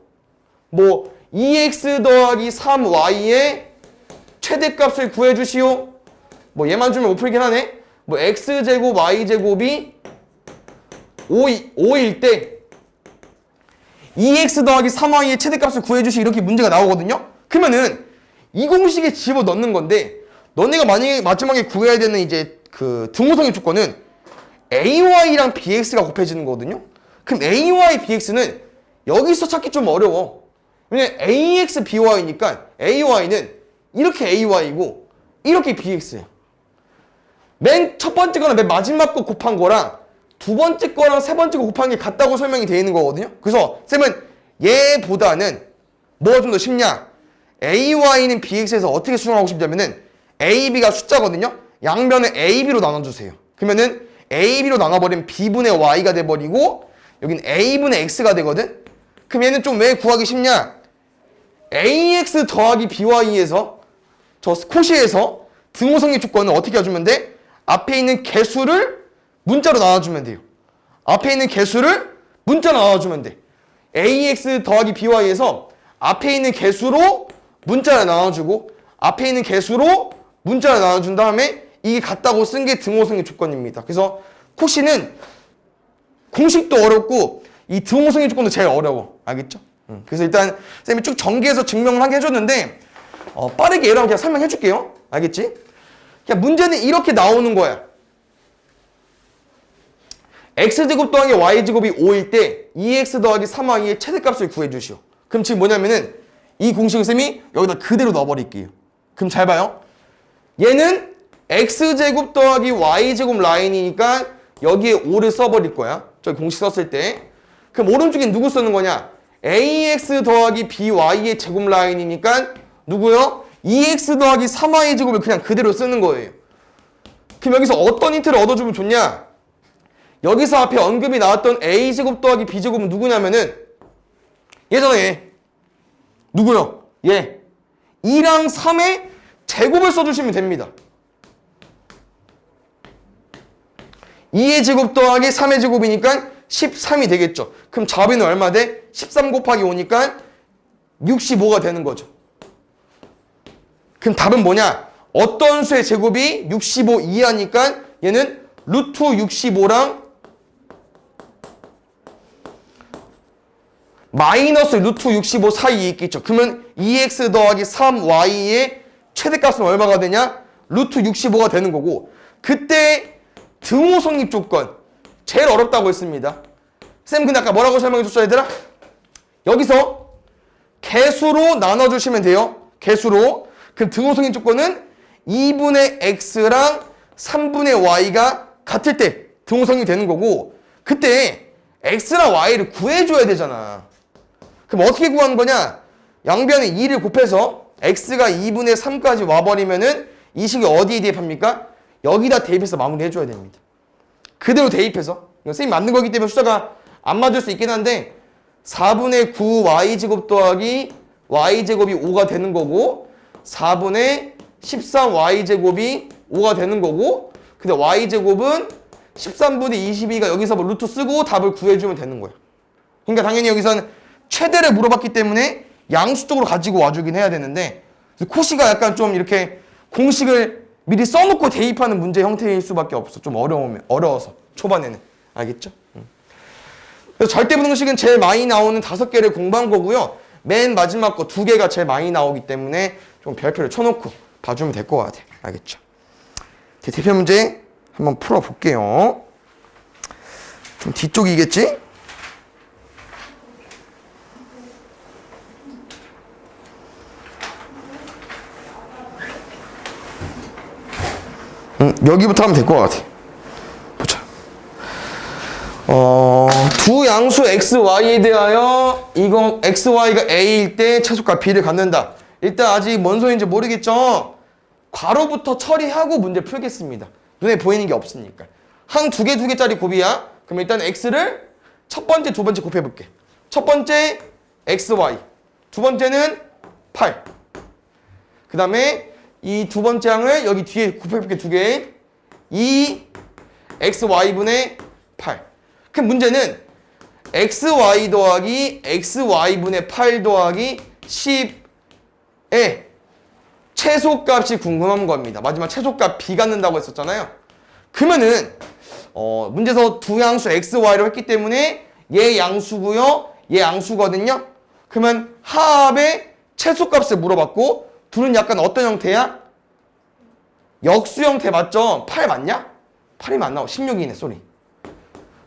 뭐 2x 더하기 3y의 최대값을 구해주시오. 뭐 얘만 주면 못 풀긴 하네. 뭐 x제곱 y제곱이 5일 때 2x 더하기 3y의 최대값을 구해주시 이렇게 문제가 나오거든요. 그러면은 이 공식에 집어넣는 건데 너네가 만약에 마지막에 구해야 되는 이제 그 등호성의 조건은 ay랑 bx가 곱해지는 거거든요. 그럼 ay, bx는 여기서 찾기 좀 어려워. 왜냐면 ax, by니까 ay는 이렇게 ay고 이렇게 bx예요. 맨 첫 번째 거랑 맨 마지막 거 곱한 거랑 두 번째 거랑 세 번째 거 곱한 게 같다고 설명이 되어 있는 거거든요. 그래서 쌤은 얘보다는 뭐가 좀 더 쉽냐? ay는 bx에서 어떻게 수정하고 싶냐면은 ab가 숫자거든요. 양변을 ab로 나눠주세요. 그러면은 ab로 나눠버리면 b분의 y가 돼버리고 여긴 a분의 x가 되거든. 그럼 얘는 좀 왜 구하기 쉽냐? ax 더하기 by에서 저 코시에서 등호성의 조건은 어떻게 해주면 돼? 앞에 있는 개수를 문자로 나눠주면 돼요. 앞에 있는 개수를 문자로 나눠주면 돼. ax 더하기 by에서 앞에 있는 개수로 문자를 나눠주고 앞에 있는 개수로 문자를 나눠준 다음에 이게 같다고 쓴 게 등호성의 조건입니다. 그래서 코시는 공식도 어렵고 이 등호성의 조건도 제일 어려워. 알겠죠? 그래서 일단 쌤이 쭉 전개해서 증명을 하게 해줬는데 빠르게 얘랑 그냥 설명해 줄게요. 알겠지? 그냥 문제는 이렇게 나오는 거야. x제곱 더하기 y제곱이 5일 때 2x 더하기 3y의 최대값을 구해주시오. 그럼 지금 뭐냐면은 이 공식을 쌤이 여기다 그대로 넣어버릴게요. 그럼 잘 봐요. 얘는 x제곱 더하기 y제곱 라인이니까 여기에 5를 써버릴 거야. 저기 공식 썼을 때. 그럼 오른쪽엔 누구 쓰는 거냐? ax 더하기 by의 제곱 라인이니까 누구요? 2x 더하기 3y 제곱을 그냥 그대로 쓰는 거예요. 그럼 여기서 어떤 힌트를 얻어주면 좋냐? 여기서 앞에 언급이 나왔던 a제곱 더하기 b제곱은 누구냐면은 얘잖아 얘. 누구요? 얘. 2랑 3의 제곱을 써주시면 됩니다. 2의 제곱 더하기 3의 제곱이니까 13이 되겠죠. 그럼 좌변은 얼마 돼? 13 곱하기 5니까 65가 되는 거죠. 그럼 답은 뭐냐? 어떤 수의 제곱이 65 이하니까 얘는 루트 65랑 마이너스 루트 65 사이에 있겠죠. 그러면 2x 더하기 3y의 최대값은 얼마가 되냐? 루트 65가 되는 거고 그때 등호성립 조건 제일 어렵다고 했습니다. 쌤 근데 아까 뭐라고 설명해 줬어 얘들아? 여기서 개수로 나눠주시면 돼요. 개수로. 그럼 등호성립 조건은 2분의 x랑 3분의 y가 같을 때 등호성립이 되는 거고 그때 x랑 y를 구해줘야 되잖아. 그럼 어떻게 구하는 거냐? 양변에 2를 곱해서 x가 2분의 3까지 와버리면은 이 식이 어디에 대입합니까? 여기다 대입해서 마무리해줘야 됩니다. 그대로 대입해서. 선생님 맞는 거기 때문에 숫자가 안 맞을 수 있긴 한데 4분의 9 y제곱 더하기 y제곱이 5가 되는 거고 4분의 13 y제곱이 5가 되는 거고 근데 y제곱은 13분의 22가 여기서 뭐 루트 쓰고 답을 구해주면 되는 거야. 그러니까 당연히 여기서는 최대를 물어봤기 때문에 양수 쪽으로 가지고 와주긴 해야 되는데 코시가 약간 좀 이렇게 공식을 미리 써놓고 대입하는 문제 형태일 수밖에 없어. 좀 어려워서 초반에는. 알겠죠? 그래서 절대분동식은 제일 많이 나오는 5개를 공부한 거고요. 맨 마지막 거 2개가 제일 많이 나오기 때문에 좀 별표를 쳐놓고 봐주면 될 것 같아요. 알겠죠? 대표 문제 한번 풀어볼게요. 좀 뒤쪽이겠지? 여기부터 하면 될 것 같아. 보자. 두 양수 x, y에 대하여 이거 x, y가 a일 때 최소값 b를 갖는다. 일단 아직 뭔 소리인지 모르겠죠? 괄호부터 처리하고 문제 풀겠습니다. 눈에 보이는 게 없으니까. 항 두 개짜리 곱이야. 그럼 일단 x를 첫 번째, 두 번째 곱해볼게. 첫 번째 x, y. 두 번째는 8. 그 다음에 이 두 번째 항을 여기 뒤에 곱해볼게. 2개. 2 xy분의 8. 그럼 문제는 xy 더하기 xy분의 8 더하기 10의 최소값이 궁금한 겁니다. 마지막 최소값 b 갖는다고 했었잖아요. 그러면은 문제에서 두 양수 xy로 했기 때문에 얘 양수고요. 얘 양수거든요. 그러면 합의 최소값을 물어봤고 둘은 약간 어떤 형태야? 역수 형태 맞죠? 8 맞냐? 8이면 안 나와. 16이네, 쏘리.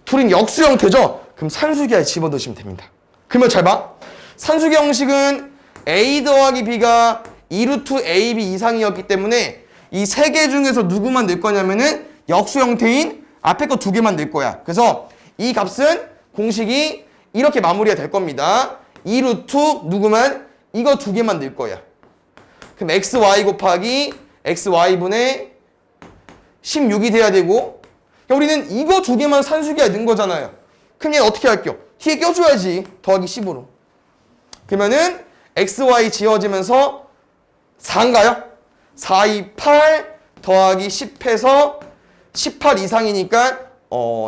둘은 역수 형태죠? 그럼 산수기하에 집어넣으시면 됩니다. 그러면 잘 봐. 산수기 형식은 a 더하기 b가 2루트 ab 이상이었기 때문에 이 세 개 중에서 누구만 넣을 거냐면은 역수 형태인 앞에 거 두 개만 넣을 거야. 그래서 이 값은 공식이 이렇게 마무리가 될 겁니다. 2루트 누구만? 이거 두 개만 넣을 거야. 그럼 xy 곱하기 xy분의 16이 돼야 되고, 우리는 이거 두 개만 산수기하에 넣은 거잖아요. 그럼 얘는 어떻게 할게요? 뒤에 껴줘야지. 더하기 10으로. 그러면은 xy 지워지면서 4인가요? 4, 2, 8 더하기 10해서 18 이상이니까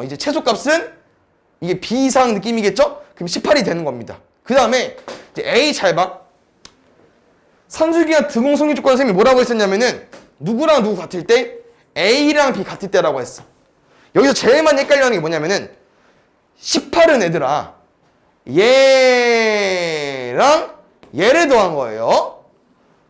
이제 최소값은 이게 b 이상 느낌이겠죠? 그럼 18이 되는 겁니다. 그 다음에 이제 a 잘 봐. 산수기하 등공성립 조건 선생님이 뭐라고 했었냐면은 누구랑 누구 같을 때 a랑 b 같을 때라고 했어. 여기서 제일 많이 헷갈려하는 게 뭐냐면은 18은 얘들아 얘랑 얘를 더한 거예요.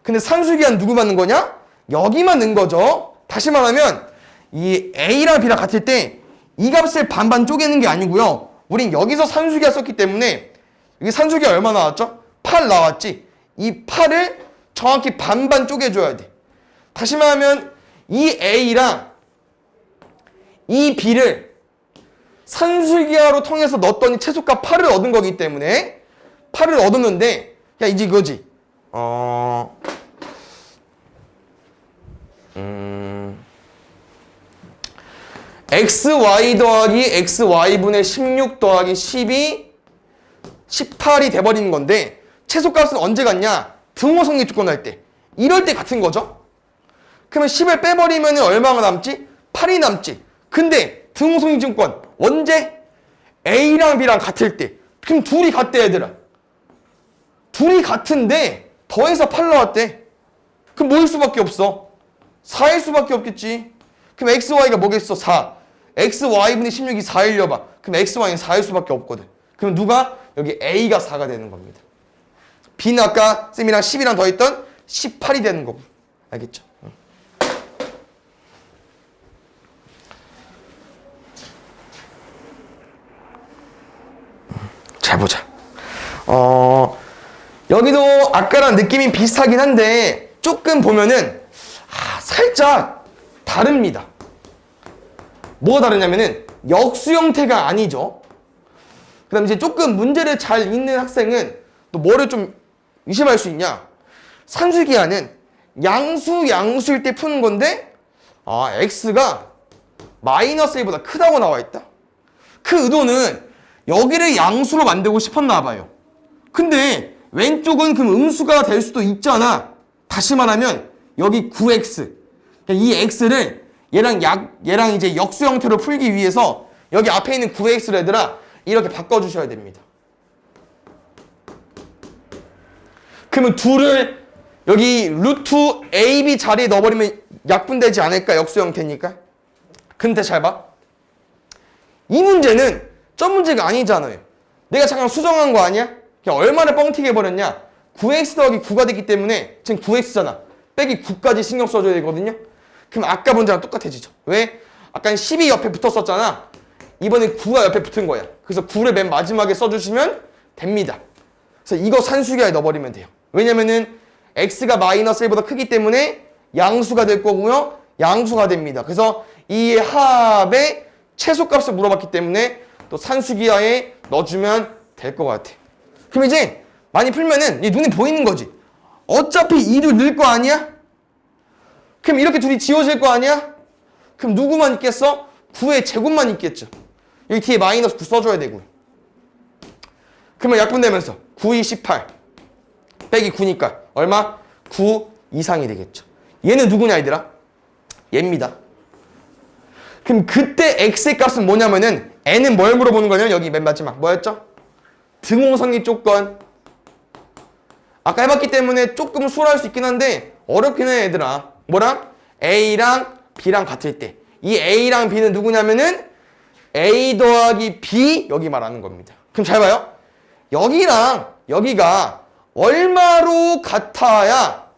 근데 산수기한 누구 맞는 거냐? 여기만 넣은 거죠. 다시 말하면 이 a랑 b랑 같을 때 이 값을 반반 쪼개는 게 아니고요. 우린 여기서 산수기하 썼기 때문에 여기 산수기하 얼마 나왔죠? 8 나왔지. 이 8을 정확히 반반 쪼개줘야 돼. 다시 말하면 이 a랑 이 b를 산수기하로 통해서 넣었더니 최소값 8을 얻은 거기 때문에 8을 얻었는데 야 이제 이거지. xy 더하기 xy분의 16 더하기 10이 18이 돼버리는 건데 최소값은 언제 같냐? 등호성립 조건 할 때. 이럴 때 같은 거죠. 그러면 10을 빼버리면 얼마가 남지? 8이 남지. 근데 등호성립 조건 언제? A랑 B랑 같을 때. 그럼 둘이 같대 얘들아. 둘이 같은데 더해서 8 나왔대. 그럼 뭐일 수밖에 없어? 4일 수밖에 없겠지. 그럼 XY가 뭐겠어? 4. XY분의 16이 4일려봐. 그럼 XY는 4일 수밖에 없거든. 그럼 누가? 여기 A가 4가 되는 겁니다. B는 아까 쌤이랑 10이랑 더했던 18이 되는 거고. 알겠죠? 잘 보자. 여기도 아까랑 느낌이 비슷하긴 한데 조금 보면은 살짝 다릅니다. 뭐가 다르냐면은 역수 형태가 아니죠. 그 다음에 이제 조금 문제를 잘 읽는 학생은 또 뭐를 좀 의심할 수 있냐. 산수기하는 양수일 때 푸는 건데 x가 마이너스 1보다 크다고 나와 있다. 그 의도는 여기를 양수로 만들고 싶었나 봐요. 근데 왼쪽은 그럼 음수가 될 수도 있잖아. 다시 말하면 여기 9x 이 x를 얘랑 이제 역수 형태로 풀기 위해서 여기 앞에 있는 9x를 얘들아 이렇게 바꿔주셔야 됩니다. 그러면 둘을 여기 루트 ab 자리에 넣어버리면 약분되지 않을까? 역수 형태니까. 근데 잘 봐. 이 문제는 저 문제가 아니잖아요. 내가 잠깐 수정한 거 아니야? 그냥 얼마나 뻥튀기 해버렸냐? 9x 더하기 9가 됐기 때문에 지금 9x잖아. 빼기 9까지 신경 써줘야 되거든요. 그럼 아까 문제랑 똑같아지죠. 왜? 아까는 10이 옆에 붙었었잖아. 이번엔 9가 옆에 붙은 거야. 그래서 9를 맨 마지막에 써주시면 됩니다. 그래서 이거 산수기하에 넣어버리면 돼요. 왜냐면은 x가 마이너스 1보다 크기 때문에 양수가 될 거고요. 양수가 됩니다. 그래서 이 합의 최소값을 물어봤기 때문에 또 산수기하에 넣어주면 될 것 같아. 그럼 이제 많이 풀면은 이 눈에 보이는 거지. 어차피 2도 늘 거 아니야? 그럼 이렇게 둘이 지워질 거 아니야? 그럼 누구만 있겠어? 9의 제곱만 있겠죠. 여기 뒤에 마이너스 9 써줘야 되고요. 그러면 약분되면서 9, 2, 18 빼기 9니까 얼마? 9 이상이 되겠죠. 얘는 누구냐 얘들아? 얘입니다. 그럼 그때 x의 값은 뭐냐면은 n은 뭘 물어보는 거냐면 여기 맨 마지막 뭐였죠? 등호성립 조건. 아까 해봤기 때문에 조금 수월할 수 있긴 한데 어렵긴 해 얘들아. 뭐랑? A랑 B랑 같을 때. 이 A랑 B는 누구냐면은 A 더하기 B 여기 말하는 겁니다. 그럼 잘 봐요. 여기랑 여기가 얼마로 같아야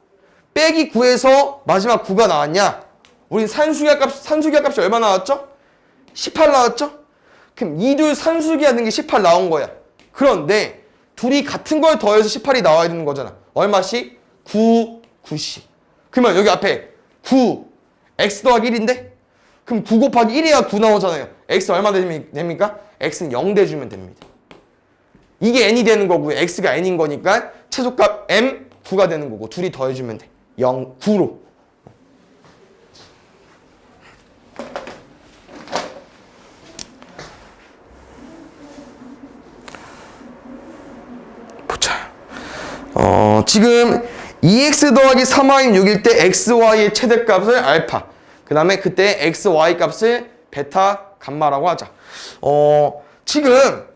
빼기 9에서 마지막 9가 나왔냐? 우리 산수기하 값이 얼마 나왔죠? 18 나왔죠? 그럼 이 둘 산수기하 는 게 18 나온 거야. 그런데 둘이 같은 걸 더해서 18이 나와야 되는 거잖아. 얼마씩? 9, 9씩. 그러면 여기 앞에 9, x 더하기 1인데? 그럼 9 곱하기 1이야 9 나오잖아요. x 얼마 됩니까? x는 0 대주면 됩니다. 이게 n이 되는 거고요. x가 n인 거니까 최소값 m 9가 되는 거고 둘이 더해주면 돼. 0, 9로. 보자. 지금 2x 더하기 3y는 6일 때 xy의 최대값을 알파. 그 다음에 그때 xy 값을 베타 감마라고 하자. 지금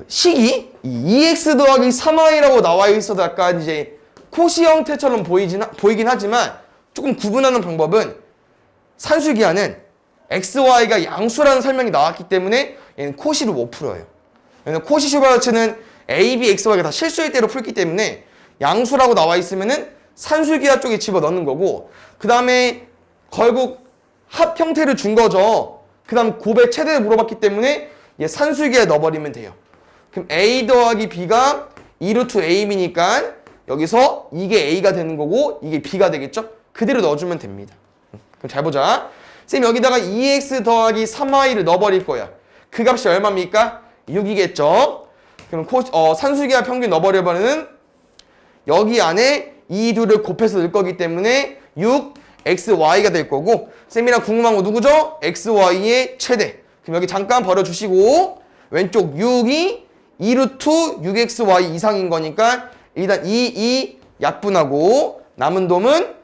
식이 2x 더하기 3y라고 나와 있어도 약간 이제 코시 형태처럼 보이긴 하지만 조금 구분하는 방법은 산수기하는 xy가 양수라는 설명이 나왔기 때문에 얘는 코시로 못 풀어요. 왜냐면 코시 슈바르츠는 a, b, xy가 다 실수일 대로 풀기 때문에 양수라고 나와 있으면은 산수기하 쪽에 집어넣는 거고 그 다음에 결국 합 형태를 준 거죠. 그 다음 곱의 최대를 물어봤기 때문에 얘 산수기하에 넣어버리면 돼요. 그럼 a 더하기 b가 2루트 ab니까 여기서 이게 a가 되는 거고 이게 b가 되겠죠? 그대로 넣어주면 됩니다. 그럼 잘 보자. 쌤 여기다가 2x 더하기 3y를 넣어버릴 거야. 그 값이 얼마입니까? 6이겠죠? 그럼 산수기하 평균 넣어버려버리는 여기 안에 이 둘을 곱해서 넣을 거기 때문에 6, xy가 될 거고 쌤이랑 궁금한 거 누구죠? xy의 최대. 그럼 여기 잠깐 버려주시고 왼쪽 6이 2루트 6xy 이상인 거니까 일단 2 약분하고 남은 놈은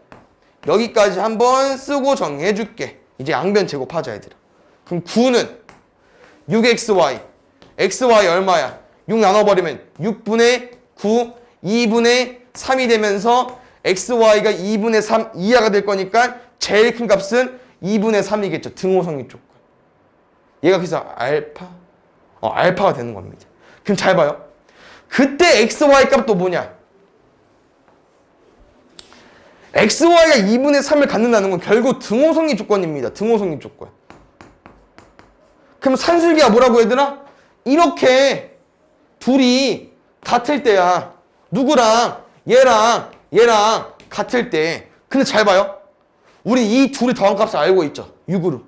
여기까지 한번 쓰고 정리해줄게. 이제 양변 제곱하자 얘들아. 그럼 9는 6xy xy 얼마야? 6 나눠버리면 6분의 9 2분의 3이 되면서 xy가 2분의 3 이하가 될 거니까 제일 큰 값은 2분의 3이겠죠. 등호성립 조건. 얘가 그래서 알파가 되는 겁니다. 그럼 잘 봐요. 그때 xy 값도 뭐냐? xy가 2분의 3을 갖는다는 건 결국 등호성립 조건입니다. 등호성립 조건. 그럼 산술기가 뭐라고 얘들아? 이렇게 둘이 같을 때야. 누구랑 얘랑 같을 때. 근데 잘 봐요. 우리 이 둘이 더한 값을 알고 있죠. 6으로.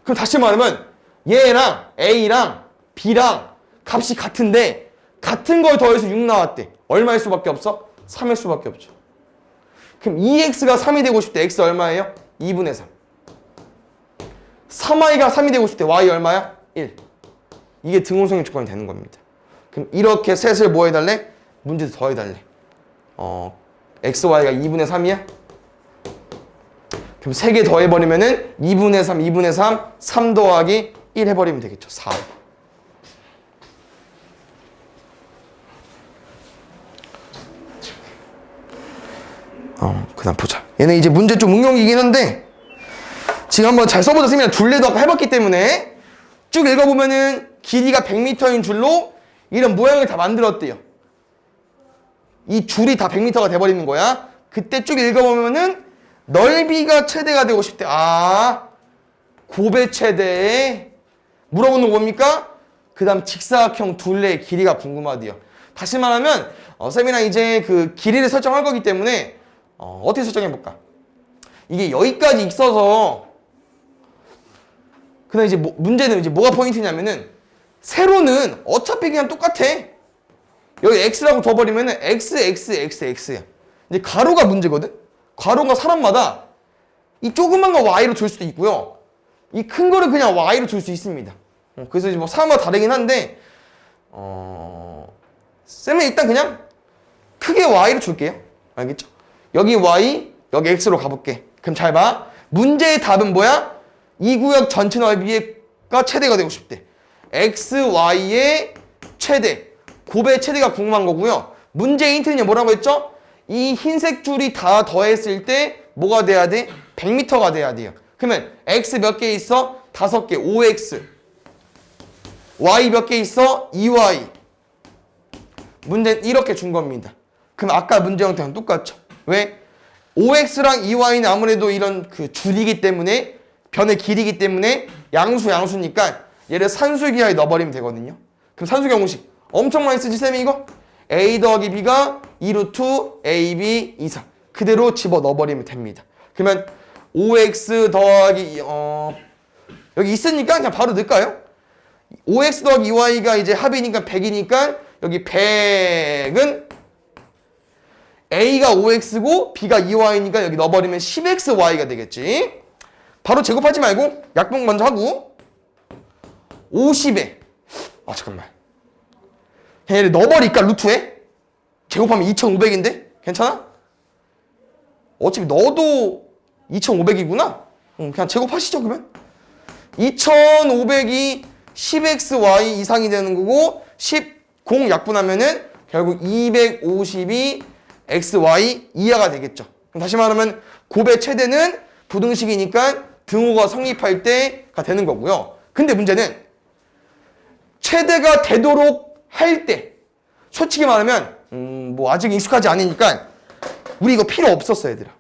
그럼 다시 말하면 얘랑 A랑 B랑 값이 같은데 같은 걸 더해서 6 나왔대. 얼마일 수밖에 없어? 3일 수밖에 없죠. 그럼 2x가 3이 되고 싶을 때 x 얼마예요? 2분의 3. 3y가 3이 되고 싶을 때 y 얼마야? 1. 이게 등호성립 조건이 되는 겁니다. 그럼 이렇게 셋을 뭐 해달래? 문제에서 더해달래. xy가 2분의 3이야? 그럼 3개 더해버리면은 2분의 3, 2분의 3, 3 더하기 1 해버리면 되겠죠. 4. 그 다음 보자. 얘는 이제 문제 좀 응용이긴 한데 지금 한번 잘 써보자. 쌤이랑 둘레도 아까 해봤기 때문에 쭉 읽어보면은 길이가 100m인 줄로 이런 모양을 다 만들었대요. 이 줄이 다 100m가 돼버리는 거야. 그때 쭉 읽어보면은 넓이가 최대가 되고 싶대. 곱의 최대. 물어보는 거 뭡니까? 그 다음 직사각형 둘레의 길이가 궁금하대요. 다시 말하면 쌤이랑 이제 그 길이를 설정할 거기 때문에 어떻게 설정해볼까? 이게 여기까지 있어서 그다음 이제 문제는 이제 뭐가 포인트냐면은 세로는 어차피 그냥 똑같아. 여기 x라고 둬버리면은 x야. 이제 가로가 문제거든. 가로가 사람마다 이 조그만 거 y로 줄 수도 있고요. 이 큰 거를 그냥 y로 줄 수 있습니다. 그래서 이제 뭐 사람마다 다르긴 한데 쌤은 일단 그냥 크게 y로 줄게요. 알겠죠? 여기 y, 여기 x로 가볼게. 그럼 잘 봐. 문제의 답은 뭐야? 이 구역 전체 넓이가 최대가 되고 싶대. xy의 최대. 곱의 최대가 궁금한 거고요. 문제의 힌트는 뭐라고 했죠? 이 흰색 줄이 다 더했을 때 뭐가 돼야 돼? 100m가 돼야 돼요. 그러면 x 몇 개 있어? 5개. 5x. y 몇 개 있어? 2y. 문제는 이렇게 준 겁니다. 그럼 아까 문제 형태랑 똑같죠. 왜? 5x랑 2y는 아무래도 이런 그 줄이기 때문에, 변의 길이기 때문에 양수니까 얘를 산술기하에 넣어버리면 되거든요. 그럼 산술기 공식 엄청 많이 쓰지 쌤이 이거? a 더하기 b가 2루트 ab 2, 4 그대로 집어 넣어버리면 됩니다. 그러면 5x 더하기 여기 있으니까 그냥 바로 넣을까요? 5x 더하기 2y가 이제 합이니까 100이니까 여기 100은 a가 5x고 b가 2y니까 여기 넣어버리면 10xy가 되겠지. 바로 제곱하지 말고 약분 먼저 하고 50에 잠깐만 얘를 넣어버릴까 루트에? 제곱하면 2500인데? 괜찮아? 어차피 넣어도 2500이구나? 그냥 제곱하시죠 그러면 2500이 10xy 이상이 되는 거고 0 약분하면은 결국 250이 xy 이하가 되겠죠. 그럼 다시 말하면 곱의 최대는 부등식이니까 등호가 성립할 때가 되는 거고요. 근데 문제는 최대가 되도록 할 때 솔직히 말하면 뭐 아직 익숙하지 않으니까 우리 이거 필요 없었어 얘들아.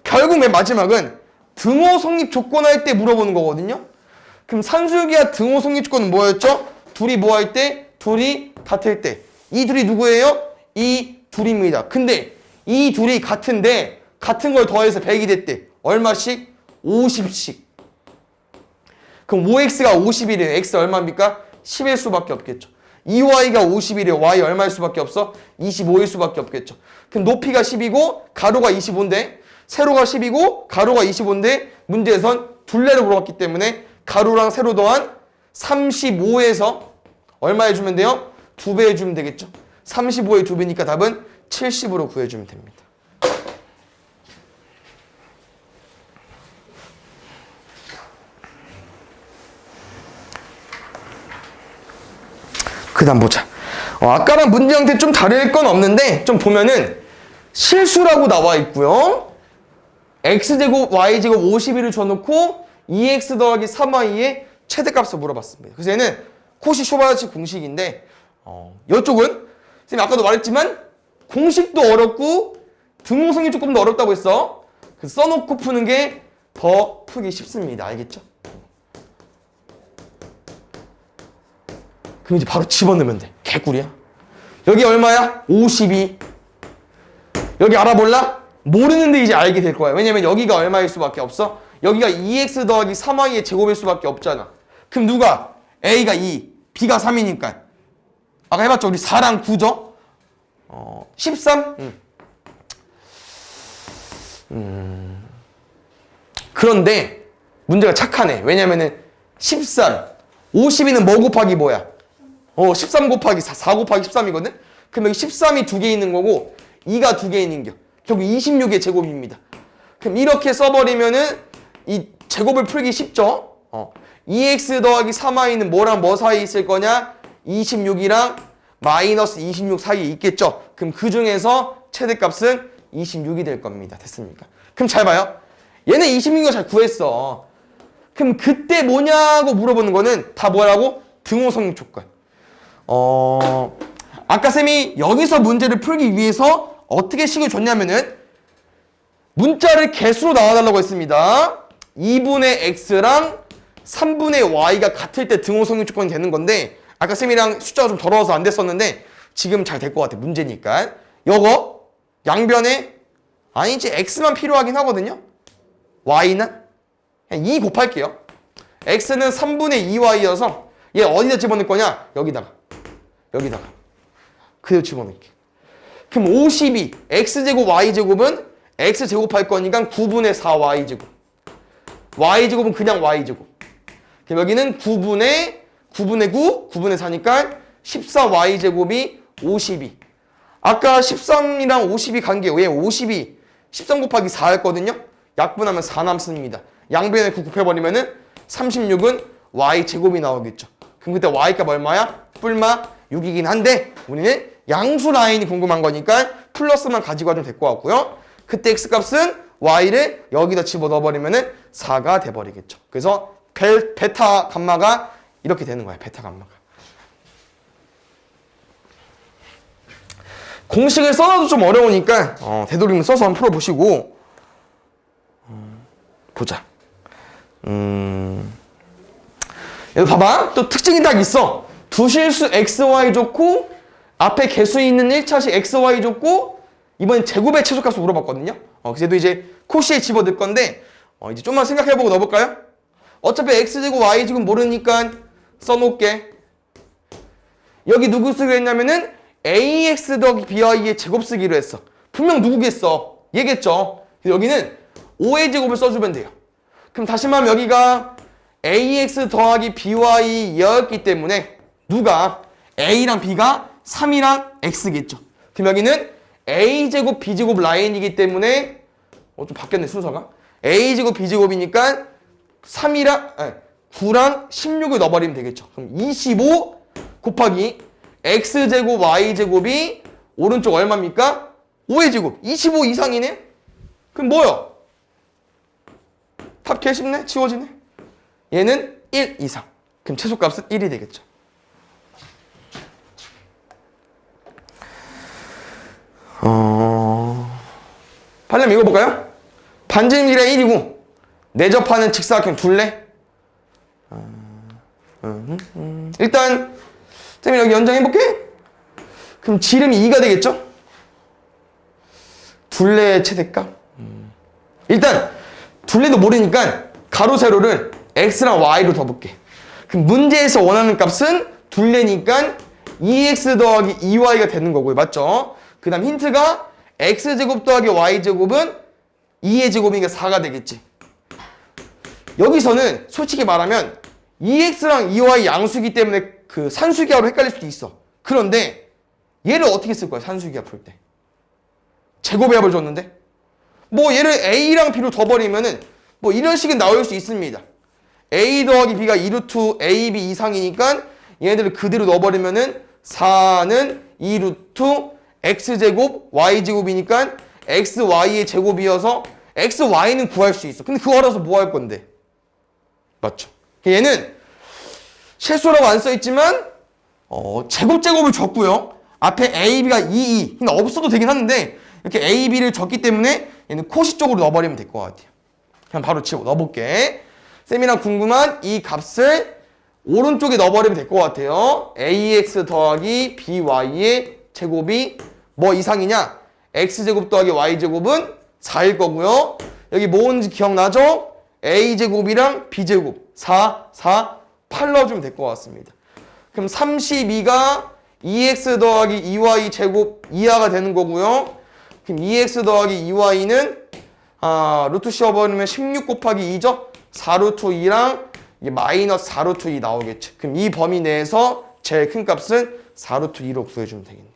결국 맨 마지막은 등호 성립 조건 할 때 물어보는 거거든요. 그럼 산술기와 등호 성립 조건은 뭐였죠? 둘이 뭐 할 때? 둘이 같을 때. 이 둘이 누구예요? 이 둘입니다. 근데 이 둘이 같은데 같은 걸 더해서 100이 됐대. 얼마씩? 50씩. 그럼 5x가 50이래요. x 얼마입니까? 10일 수밖에 없겠죠. 2y가 50이래요. y 얼마일 수밖에 없어? 25일 수밖에 없겠죠. 그럼 높이가 10이고 가로가 25인데 세로가 10이고 가로가 25인데 문제에선 둘레로 물어봤기 때문에 가로랑 세로 더한 35에서 얼마 해주면 돼요? 2배 해주면 되겠죠. 35의 2배니까 답은 70으로 구해주면 됩니다. 그 다음 보자. 아까랑 문제 형태 좀 다를 건 없는데 좀 보면은 실수라고 나와 있고요. x제곱 y제곱 51을 줘놓고 2x 더하기 3y의 최대값을 물어봤습니다. 그래서 얘는 코시-쇼바르치 공식인데 이쪽은 선생님 아까도 말했지만 공식도 어렵고 등호성이 조금 더 어렵다고 했어. 그래서 써놓고 푸는 게 더 푸기 쉽습니다. 알겠죠? 그럼 이제 바로 집어넣으면 돼. 개꿀이야. 여기 얼마야? 52. 여기 알아볼라? 모르는데 이제 알게 될 거야. 왜냐면 여기가 얼마일 수밖에 없어? 여기가 2x 더하기 3y의 제곱일 수밖에 없잖아. 그럼 누가? a가 2, b가 3이니까. 아까 해봤죠? 우리 4랑 9죠? 13? 그런데 문제가 착하네. 왜냐면은 13, 52는 뭐 곱하기 뭐야? 13 곱하기 4 곱하기 13이거든? 그럼 여기 13이 2개 있는 거고 2가 2개 있는 겨. 결국 26의 제곱입니다. 그럼 이렇게 써버리면은 이 제곱을 풀기 쉽죠? 2x 더하기 3y는 뭐랑 뭐 사이에 있을 거냐? 26이랑 마이너스 26 사이에 있겠죠? 그럼 그 중에서 최대값은 26이 될 겁니다. 됐습니까? 그럼 잘 봐요. 얘는 26을 잘 구했어. 그럼 그때 뭐냐고 물어보는 거는 다 뭐라고? 등호 성립 조건. 아까 쌤이 여기서 문제를 풀기 위해서 어떻게 식을 줬냐면은 문자를 개수로 나와달라고 했습니다. 2분의 x랑 3분의 y가 같을 때 등호 성립 조건이 되는 건데 아까 쌤이랑 숫자가 좀 더러워서 안 됐었는데 지금 잘 될 것 같아. 문제니까. 요거 양변에 아니지 x만 필요하긴 하거든요. y는 그냥 2 곱할게요. x는 3분의 2y여서 얘 어디다 집어넣을 거냐? 여기다가 그대로 집어넣을게. 그럼 52 x제곱 y제곱은 x제곱할 거니까 9분의 4y제곱 y제곱은 그냥 y제곱. 그럼 여기는 9분의 9, 9분의 4니까 14y제곱이 52. 아까 13이랑 52 관계 왜 52 13 곱하기 4였거든요. 약분하면 4 남습니다. 양변에 9 곱해버리면은 36은 y제곱이 나오겠죠. 그럼 그때 y값 얼마야? 뿔마 6이긴 한데 우리는 양수 라인이 궁금한 거니까 플러스만 가지고 와도 될 것 같고요. 그때 x값은 y를 여기다 집어넣어버리면은 4가 돼버리겠죠. 그래서 베타 감마가 이렇게 되는 거야, 베타 감마가. 공식을 써놔도 좀 어려우니까 되도록이면 써서 한번 풀어보시고 보자. 여기 봐봐. 또 특징이 딱 있어. 두 실수 xy 좋고 앞에 개수 있는 1차식 xy 좋고 이번엔 제곱의 최소값을 물어봤거든요. 그래서 얘도 이제 코시에 집어넣을 건데 이제 좀만 생각해보고 넣어볼까요? 어차피 x제곱 y제곱 모르니까 써놓을게. 여기 누구 쓰기로 했냐면은 ax 더하기 by의 제곱 쓰기로 했어. 분명 누구겠어? 얘겠죠. 그래서 여기는 5의 제곱을 써주면 돼요. 그럼 다시 말하면 여기가 ax 더하기 by였기 때문에 누가 a랑 b가 3이랑 x겠죠. 그럼 여기는 a제곱 b제곱 라인이기 때문에 좀 바뀌었네 순서가. a제곱 b제곱이니까 9랑 16을 넣어버리면 되겠죠. 그럼 25 곱하기 x제곱 y제곱이 오른쪽 얼마입니까? 5의 제곱 25 이상이네? 그럼 뭐요? 답 개쉽네? 지워지네? 얘는 1 이상. 그럼 최소값은 1이 되겠죠. 발음 읽어볼까요? 반지름 길이가 1이고 내접하는 직사각형 둘레. 일단 쌤이 여기 연장해볼게. 그럼 지름이 2가 되겠죠? 둘레의 최대값. 일단 둘레도 모르니까 가로 세로를 x랑 y로 더볼게. 그럼 문제에서 원하는 값은 둘레니까 2x 더하기 2y가 되는 거고요. 맞죠? 그 다음 힌트가 x제곱 더하기 y제곱은 2의 제곱이니까 4가 되겠지. 여기서는 솔직히 말하면 2x랑 2y 양수이기 때문에 그 산수기하로 헷갈릴 수도 있어. 그런데 얘를 어떻게 쓸 거야? 산수기하 풀 때. 제곱의 합을 줬는데 뭐 얘를 a랑 b로 둬버리면은 뭐 이런 식은 나올 수 있습니다. a 더하기 b가 2루트 ab 이상이니까 얘네들을 그대로 넣어버리면은 4는 2루트 x제곱 y제곱이니까 xy의 제곱이어서 xy는 구할 수 있어. 근데 그거 알아서 뭐 할 건데? 맞죠? 얘는 실수라고 안 써있지만 제곱을 줬고요. 앞에 a, b가 2, 근데 없어도 되긴 하는데 이렇게 a, b를 줬기 때문에 얘는 코시 쪽으로 넣어버리면 될 것 같아요. 그냥 바로 치고 넣어볼게. 쌤이랑 궁금한 이 값을 오른쪽에 넣어버리면 될 것 같아요. ax 더하기 by의 제곱이 뭐 이상이냐? x제곱 더하기 y제곱은 4일 거고요. 여기 뭐인지 기억나죠? a제곱이랑 b제곱 4, 8 넣어주면 될 것 같습니다. 그럼 32가 2x 더하기 2y 제곱 이하가 되는 거고요. 그럼 2x 더하기 2y는 루트 씌워버리면 16 곱하기 2죠? 4루트 2랑 이게 마이너스 4루트 2 나오겠죠. 그럼 이 범위 내에서 제일 큰 값은 4루트 2로 구해주면 되겠네.